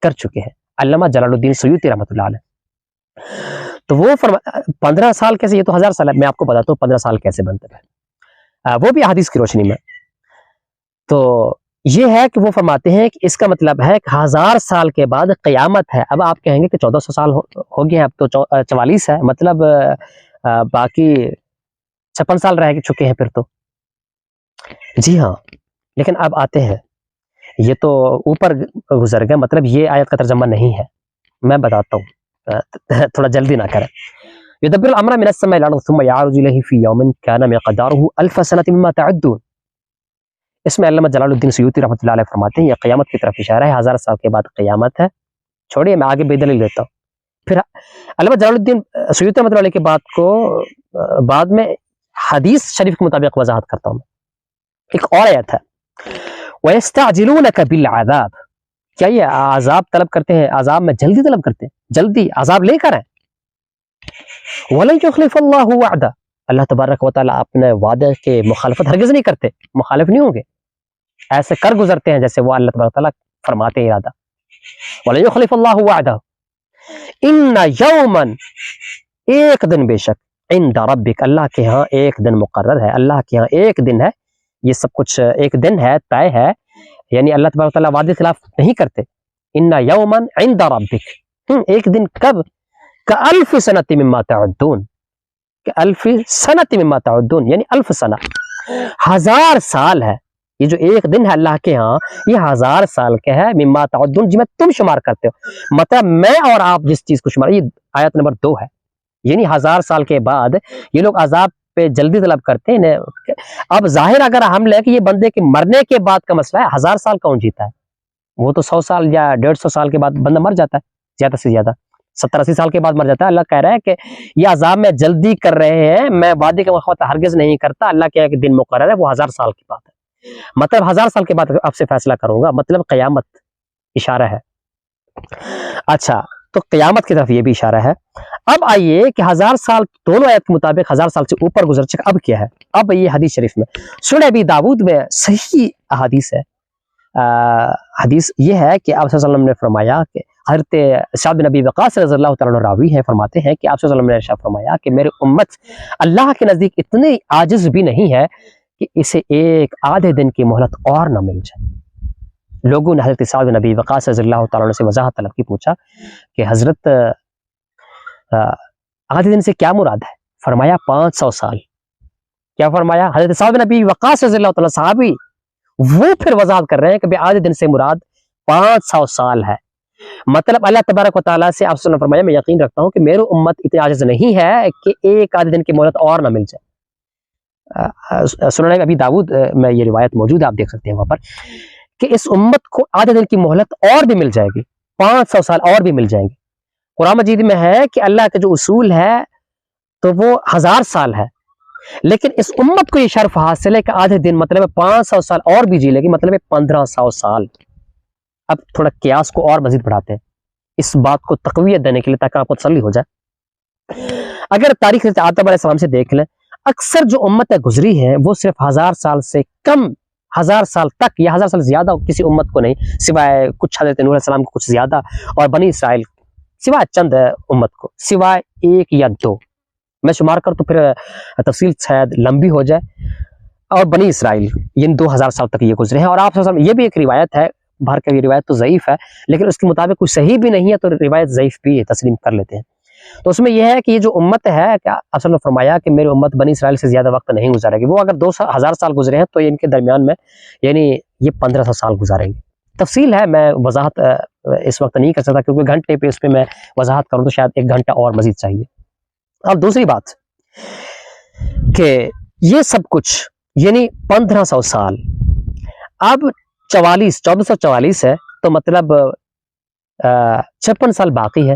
کر چکے ہیں علامہ جلال الدین سیوطی رحمۃ اللہ علیہ۔ تو وہ 15 سال کیسے، یہ تو 1000 سال ہے، میں آپ کو بتاتا ہوں 15 سال کیسے بنتے ہیں، وہ بھی احادیث کی روشنی میں۔ تو یہ ہے کہ وہ فرماتے ہیں کہ اس کا مطلب ہے کہ 1000 سال کے بعد قیامت ہے۔ اب آپ کہیں گے کہ 1400 سال ہو گئے ہیں، اب تو 44 ہے، مطلب باقی 56 سال رہ چکے ہیں پھر تو۔ جی ہاں، لیکن اب آتے ہیں، یہ تو اوپر گزر گئے، مطلب یہ آیت کا ترجمہ نہیں ہے، میں بتاتا ہوں، تھوڑا جلدی نہ کریں۔ يدبر الامر من السماء الى الارض ثم يعرج اليه في يوم كان مقداره 1000 سنه مما تعدون۔ اس میں علامہ جلال الدین سیوطی رحمۃ اللہ علیہ فرماتے ہیں یہ قیامت کی طرف اشارہ ہے، 1000 سال کے بعد قیامت ہے۔ چھوڑیے میں آگے بے دلیل لیتا ہوں۔ پھر علامہ جلال الدین سیوطی رحمۃ اللہ علیہ کے بات کو بعد میں حدیث شریف کے مطابق وضاحت کرتا ہوں۔ ایک اور آیت ہے، وَيَسْتَعْجِلُونَكَ بِالْعَذَابِ، کیا یہ عذاب طلب کرتے ہیں، عذاب میں جلدی طلب کرتے ہیں، جلدی عذاب لے کر آئیں۔ وَلَنْ يُخْلِفَ اللَّهُ وَعْدَهُ، اللہ تبارک و تعالیٰ اپنے وعدے کے مخالفت ہرگز نہیں کرتے، مخالف نہیں ہوں گے، ایسے کر گزرتے ہیں جیسے وہ اللہ تبارک و تعالیٰ فرماتے ہیں ارادہ۔ وَلَنْ يُخْلِفَ اللَّهُ وَعْدَهُ إِنَّ يَوْمًا، ایک دن بے شک، عند ربک، اللہ کے ہاں ایک دن مقرر ہے، اللہ کے ہاں ایک دن ہے، یہ سب کچھ ایک دن ہے، طے ہے، یعنی اللہ تبارک و تعالیٰ وعدے خلاف نہیں کرتے۔ ان یوما عند ربک، ایک دن کب، کالف سنۃ مما تعدون، کالف سنۃ مما تعدون، یعنی 1000 سنہ، 1000 سال ہے، یہ جو ایک دن ہے اللہ کے ہاں یہ 1000 سال کا ہے، مما تعدون جس میں تم شمار کرتے ہو، مطلب میں اور آپ جس چیز کو شمار، یہ آیت نمبر 2 ہے، یعنی 1000 سال کے بعد یہ لوگ عذاب پہ جلدی طلب کرتے ہیں۔ اب ظاہر اگر ہم لیں کہ یہ بندے کے مرنے کے بعد کا مسئلہ ہے، 1000 سال کون جیتا ہے، وہ تو 100 سال یا 150 سال کے بعد بندہ مر جاتا ہے، زیادہ سے زیادہ 70-80 سال کے بعد مر جاتا ہے۔ اللہ کہہ رہا ہے کہ یہ عذاب میں جلدی کر رہے ہیں، میں وعدے کا مخالفت ہرگز نہیں کرتا، اللہ کے ایک دن مقرر ہے، وہ 1000 سال کی بات ہے، مطلب 1000 سال کے بعد آپ سے فیصلہ کروں گا، مطلب قیامت اشارہ ہے۔ اچھا، تو قیامت کی طرف یہ بھی اشارہ ہے۔ اب آئیے کہ 1000 سال دونوں آیت کے مطابق 1000 سال سے اوپر گزر چکا، اب کیا ہے؟ اب یہ حدیث شریف میں سنن ابی داؤد میں صحیح حدیث ہے، حدیث یہ ہے کہ آپ صلی اللہ علیہ وسلم نے فرمایا کہ حضرت سعد بن ابی وقاص رضی اللہ تعالیٰ عنہ راوی ہیں، فرماتے ہیں کہ آپ صلی اللہ علیہ وسلم نے ارشاد فرمایا کہ میرے امت اللہ کے نزدیک اتنے عاجز بھی نہیں ہے کہ اسے ایک آدھے دن کی مہلت اور نہ مل جائے۔ لوگوں نے حضرت سعد بن ابی وقاص رضی اللہ تعالیٰ عنہ سے وضاحت طلب کی، پوچھا کہ حضرت آدھے دن سے کیا مراد ہے؟ فرمایا 500 سال۔ کیا فرمایا؟ حضرت سعد بن ابی وقاص رضی اللہ تعالیٰ صحابی وہ پھر وضاحت کر رہے ہیں کہ آدھے دن سے مراد 500 سال ہے، مطلب اللہ تبارک و تعالیٰ سے آپ نے فرمایا میں یقین رکھتا ہوں کہ میرے امت اتنے عاجز نہیں ہے کہ ایک آدھے دن کی مہلت اور نہ مل جائے۔ سنن ابی داؤد میں یہ روایت موجود ہے، آپ دیکھ سکتے ہیں وہاں پر کہ اس امت کو آدھے دن کی مہلت اور بھی مل جائے گی، 500 سال اور بھی مل جائیں گے۔ قرآن مجید میں ہے کہ اللہ کا جو اصول ہے تو وہ 1000 سال ہے، لیکن اس امت کو یہ شرف حاصل ہے کہ آدھے دن مطلب 500 سال اور بھی جی لے گی، مطلب 1500 سال۔ اب تھوڑا قیاس کو اور مزید بڑھاتے ہیں اس بات کو تقویت دینے کے لیے تاکہ آپ کو تسلی ہو جائے۔ اگر تاریخ آدم علیہ السلام سے دیکھ لیں، اکثر جو امتیں گزری ہیں وہ صرف 1000 سال سے کم، 1000 سال تک یا 1000 سال زیادہ کسی امت کو نہیں، سوائے کچھ حضرت نوح علیہ السلام کو کچھ زیادہ، اور بنی اسرائیل سوائے چند امت کو، سوائے 1 یا 2، میں شمار کر تو پھر تفصیل شاید لمبی ہو جائے، اور بنی اسرائیل یہ 2000 سال تک یہ گزرے ہیں۔ اور آپ یہ بھی ایک روایت ہے باہر کا یہ روایت تو ضعیف ہے لیکن اس کے مطابق کچھ صحیح بھی نہیں ہے تو روایت ضعیف بھی ہے، تسلیم کر لیتے ہیں۔ تو اس میں یہ ہے کہ یہ جو امت ہے کہ اصل نے فرمایا کہ میری امت بنی اسرائیل سے زیادہ وقت نہیں گزارے گی، وہ اگر 2000 سال گزرے ہیں تو ان کے درمیان میں یعنی یہ 1500 سال گزاریں گے۔ تفصیل ہے، میں وضاحت اس وقت نہیں کر سکتا کیونکہ گھنٹے پہ اس پہ میں وضاحت کروں تو شاید 1 گھنٹہ اور مزید چاہیے۔ اور دوسری بات کہ یہ سب کچھ یعنی 1500 سال، اب 1444 ہے تو مطلب 56 سال باقی ہے۔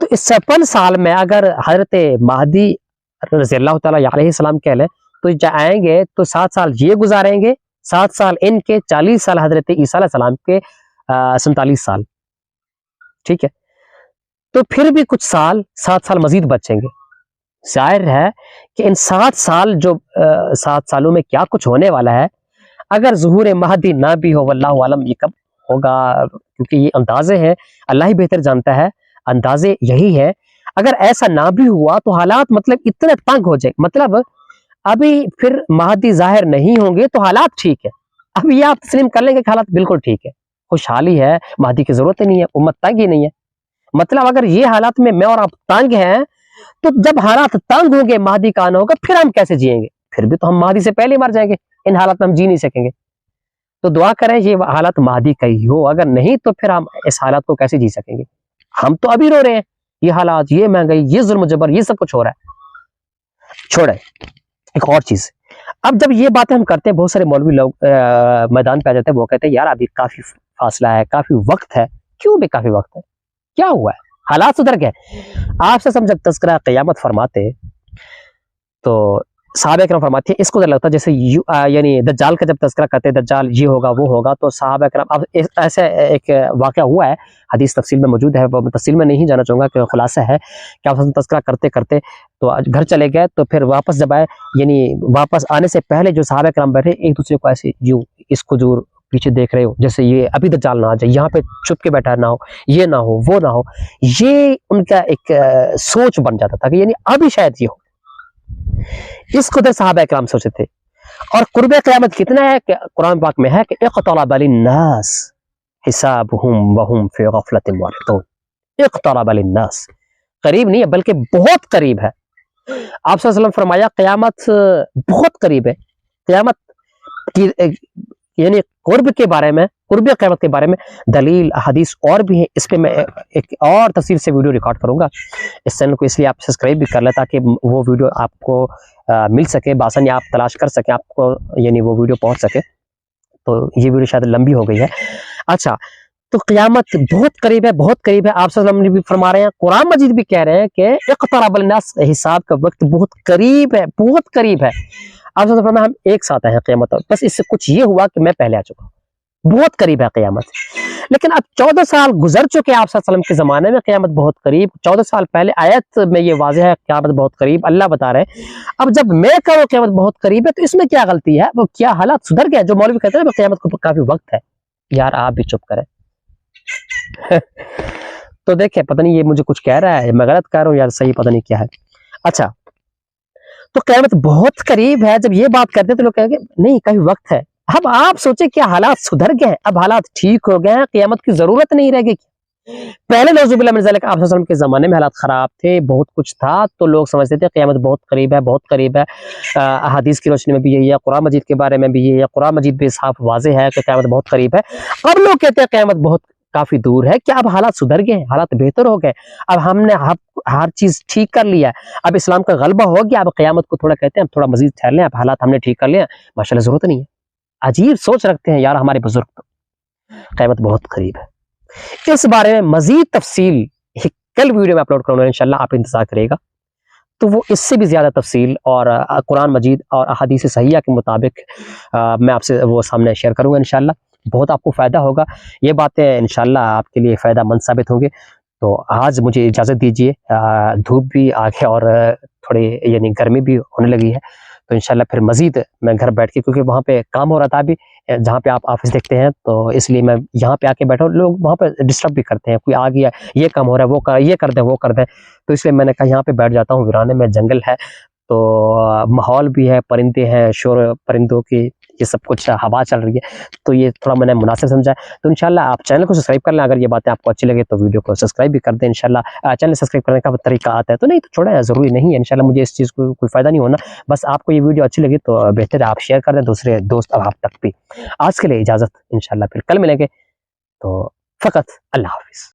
تو اس 56 سال میں اگر حضرت مہدی رضی اللہ تعالیٰ علیہ السلام کہہ لیں تو آئیں گے تو 7 سال یہ گزاریں گے، 7 سال ان کے، 40 سال حضرت عیسیٰ علیہ السلام کے، 47 سال، ٹھیک ہے۔ تو پھر بھی کچھ سال، 7 سال مزید بچیں گے۔ ظاہر ہے کہ ان 7 سال جو 7 سالوں میں کیا کچھ ہونے والا ہے، اگر ظہور مہدی نہ بھی ہو، واللہ عالم یہ کب ہوگا کیونکہ یہ اندازے ہیں، اللہ ہی بہتر جانتا ہے، اندازے یہی ہے۔ اگر ایسا نہ بھی ہوا تو حالات مطلب اتنے تنگ ہو جائے، مطلب ابھی پھر مہدی ظاہر نہیں ہوں گے تو حالات ٹھیک ہے، اب یہ آپ تسلیم کر لیں گے کہ حالات بالکل ٹھیک ہے، خوشحالی ہے، مہدی کی ضرورت ہی نہیں ہے، امت تنگ ہی نہیں ہے۔ مطلب اگر یہ حالات میں اور آپ تنگ ہیں تو جب حالات تنگ ہوں گے، مہدی کا آنا ہوگا، پھر ہم کیسے جئیں گے؟ پھر بھی تو ہم مہدی سے پہلے مر جائیں گے، ان حالات میں ہم جی نہیں سکیں گے۔ تو دعا کریں یہ حالات مہدی کا ہی ہو، اگر نہیں تو پھر ہم اس حالات کو کیسے جی سکیں گے؟ ہم تو ابھی رو رہے ہیں، یہ حالات، یہ مہنگائی، یہ ظلم و جبر، یہ سب کچھ ہو رہا ہے۔ چھوڑے ایک اور چیز، اب جب یہ باتیں ہم کرتے ہیں بہت سارے مولوی لوگ میدان پہ آ جاتے ہیں، وہ کہتے ہیں یار ابھی کافی فاصلہ ہے، کافی وقت ہے۔ کیوں بھی کافی وقت ہے؟ کیا ہوا ہے؟ حالات سدھر گئے۔ آپ سے سمجھ تذکرہ قیامت فرماتے تو صحابہ کرام فرماتے ہیں، اس کو لگتا ہے جیسے یعنی دجال کا جب تذکرہ کرتے ہیں، دجال یہ ہوگا وہ ہوگا، تو صحابہ کرام اب ایسے ایک واقعہ ہوا ہے، حدیث تفصیل میں موجود ہے، وہ تفصیل میں نہیں جانا چاہوں گا کہ خلاصہ ہے کہ آپ تذکرہ کرتے کرتے تو گھر چلے گئے، تو پھر واپس جب آئے، یعنی واپس آنے سے پہلے جو صحابہ کرام بیٹھے ایک دوسرے کو ایسے یوں اس کو دور پیچھے دیکھ رہے ہو جیسے یہ ابھی دجال نہ آ جائے، یہاں پہ چھپ کے بیٹھا نہ ہو، یہ نہ ہو، وہ نہ ہو، یہ ان کا ایک سوچ بن جاتا تھا کہ یعنی ابھی شاید یہ ہو۔ اس قدر صحابہ کرام سوچے تھے۔ اور قرب قیامت کتنا ہے کہ قرآن پاک میں ہے کہ اقترب للناس حسابهم وهم فی غفلۃ معرضون۔ اقترب للناس، قریب نہیں ہے بلکہ بہت قریب ہے۔ آپ صلی اللہ علیہ وسلم فرمایا قیامت بہت قریب ہے۔ قیامت کی یعنی قرب کے بارے میں، قرب قیامت کے بارے میں دلیل احادیث اور بھی ہیں، اس پہ میں ایک اور تفصیل سے ویڈیو ریکارڈ کروں گا۔ اس چینل کو اس لیے آپ سبسکرائب بھی کر لیں تاکہ وہ ویڈیو آپ کو مل سکے، بآسانی آپ تلاش کر سکیں، آپ کو یعنی وہ ویڈیو پہنچ سکے۔ تو یہ ویڈیو شاید لمبی ہو گئی ہے۔ اچھا، تو قیامت بہت قریب ہے، بہت قریب ہے۔ آپ صلی اللہ علیہ وسلم بھی فرما رہے ہیں، قرآن مجید بھی کہہ رہے ہیں کہ اقترب الناس، حساب کا وقت بہت قریب ہے، بہت قریب ہے۔ آپ صلی اللہ علیہ وسلم ہم ایک ساتھ آئے ہیں قیامت، بس اس سے کچھ یہ ہوا کہ میں پہلے آ چکا ہوں، بہت قریب ہے قیامت۔ لیکن اب 14 سال گزر چکے آپ صلی اللہ علیہ وسلم کے زمانے میں، قیامت بہت قریب، 14 سال پہلے آیت میں یہ واضح ہے قیامت بہت قریب، اللہ بتا رہے ہیں۔ اب جب میں کہوں قیامت بہت قریب ہے تو اس میں کیا غلطی ہے؟ وہ کیا حالات سدھر گئے؟ جو مولوی کہتے ہیں قیامت کو کافی وقت ہے، یار آپ بھی چپ کریں۔ تو دیکھیں پتہ نہیں یہ مجھے کچھ کہہ رہا ہے، میں غلط کہہ رہا ہوں یا صحیح، پتہ نہیں کیا ہے۔ اچھا، تو قیامت بہت قریب ہے، جب یہ بات کرتے ہیں تو لوگ کہیں گے نہیں کافی وقت ہے۔ اب آپ سوچیں کیا حالات سدھر گئے ہیں؟ اب حالات ٹھیک ہو گئے ہیں، قیامت کی ضرورت نہیں رہ گئی۔ پہلے نعوذ باللہ من ذالک آپ صلی اللہ علیہ وسلم کے زمانے میں حالات خراب تھے، بہت کچھ تھا، تو لوگ سمجھتے تھے قیامت بہت قریب ہے، بہت قریب ہے۔ احادیث کی روشنی میں بھی یہی ہے، قرآن مجید کے بارے میں بھی یہی ہے، قرآن مجید بھی صاف واضح ہے کہ قیامت بہت قریب ہے۔ اب لوگ کہتے ہیں قیامت بہت کافی دور ہے۔ کیا اب حالات سدھر گئے ہیں؟ حالات بہتر ہو گئے؟ اب ہم نے ہر چیز ٹھیک کر لیا ہے، اب اسلام کا غلبہ ہو گیا، اب قیامت کو تھوڑا کہتے ہیں اب تھوڑا مزید ٹھہر لیں، اب حالات ہم نے ٹھیک کر لیا، ماشاءاللہ ضرورت نہیں ہے۔ عجیب سوچ رکھتے ہیں یار ہمارے بزرگ، تو قیامت بہت قریب ہے۔ اس بارے میں مزید تفصیل کل ویڈیو میں اپلوڈ کروں گا انشاءاللہ، آپ انتظار کرے گا۔ تو وہ اس سے بھی زیادہ تفصیل اور قرآن مجید اور احادیث صحیحہ کے مطابق میں آپ سے وہ سامنے شیئر کروں گا انشاءاللہ، بہت آپ کو فائدہ ہوگا، یہ باتیں انشاءاللہ آپ کے لیے فائدہ مند ثابت ہوں گے۔ تو آج مجھے اجازت دیجیے، دھوپ بھی آگے اور تھوڑی یعنی گرمی بھی ہونے لگی ہے، تو انشاءاللہ پھر مزید میں گھر بیٹھ کے، کیونکہ وہاں پہ کام ہو رہا تھا ابھی جہاں پہ آپ آفس دیکھتے ہیں، تو اس لیے میں یہاں پہ آ کے بیٹھا ہوں، لوگ وہاں پہ ڈسٹرب بھی کرتے ہیں، کوئی آ گیا یہ کام ہو رہا ہے، وہ یہ کر دیں وہ کر دیں، تو اس لیے میں نے کہا یہاں پہ بیٹھ جاتا ہوں، ویرانے میں جنگل ہے، تو ماحول بھی ہے، پرندے ہیں، شور پرندوں کی یہ سب کچھ ہوا چل رہی ہے، تو یہ تھوڑا میں نے مناسب سمجھا ہے۔ تو انشاءاللہ آپ چینل کو سبسکرائب کر لیں، اگر یہ باتیں آپ کو اچھی لگے تو ویڈیو کو سبسکرائب بھی کر دیں انشاءاللہ۔ چینل سبسکرائب کرنے کا طریقہ آتا ہے تو نہیں تو چھوڑیں، ضروری نہیں ہے انشاءاللہ، مجھے اس چیز کو کوئی فائدہ نہیں ہونا، بس آپ کو یہ ویڈیو اچھی لگی تو بہتر ہے آپ شیئر کر دیں دوسرے دوست اور آپ تک بھی۔ آج کے لیے اجازت، انشاءاللہ پھر کل ملیں گے، تو فقط اللہ حافظ۔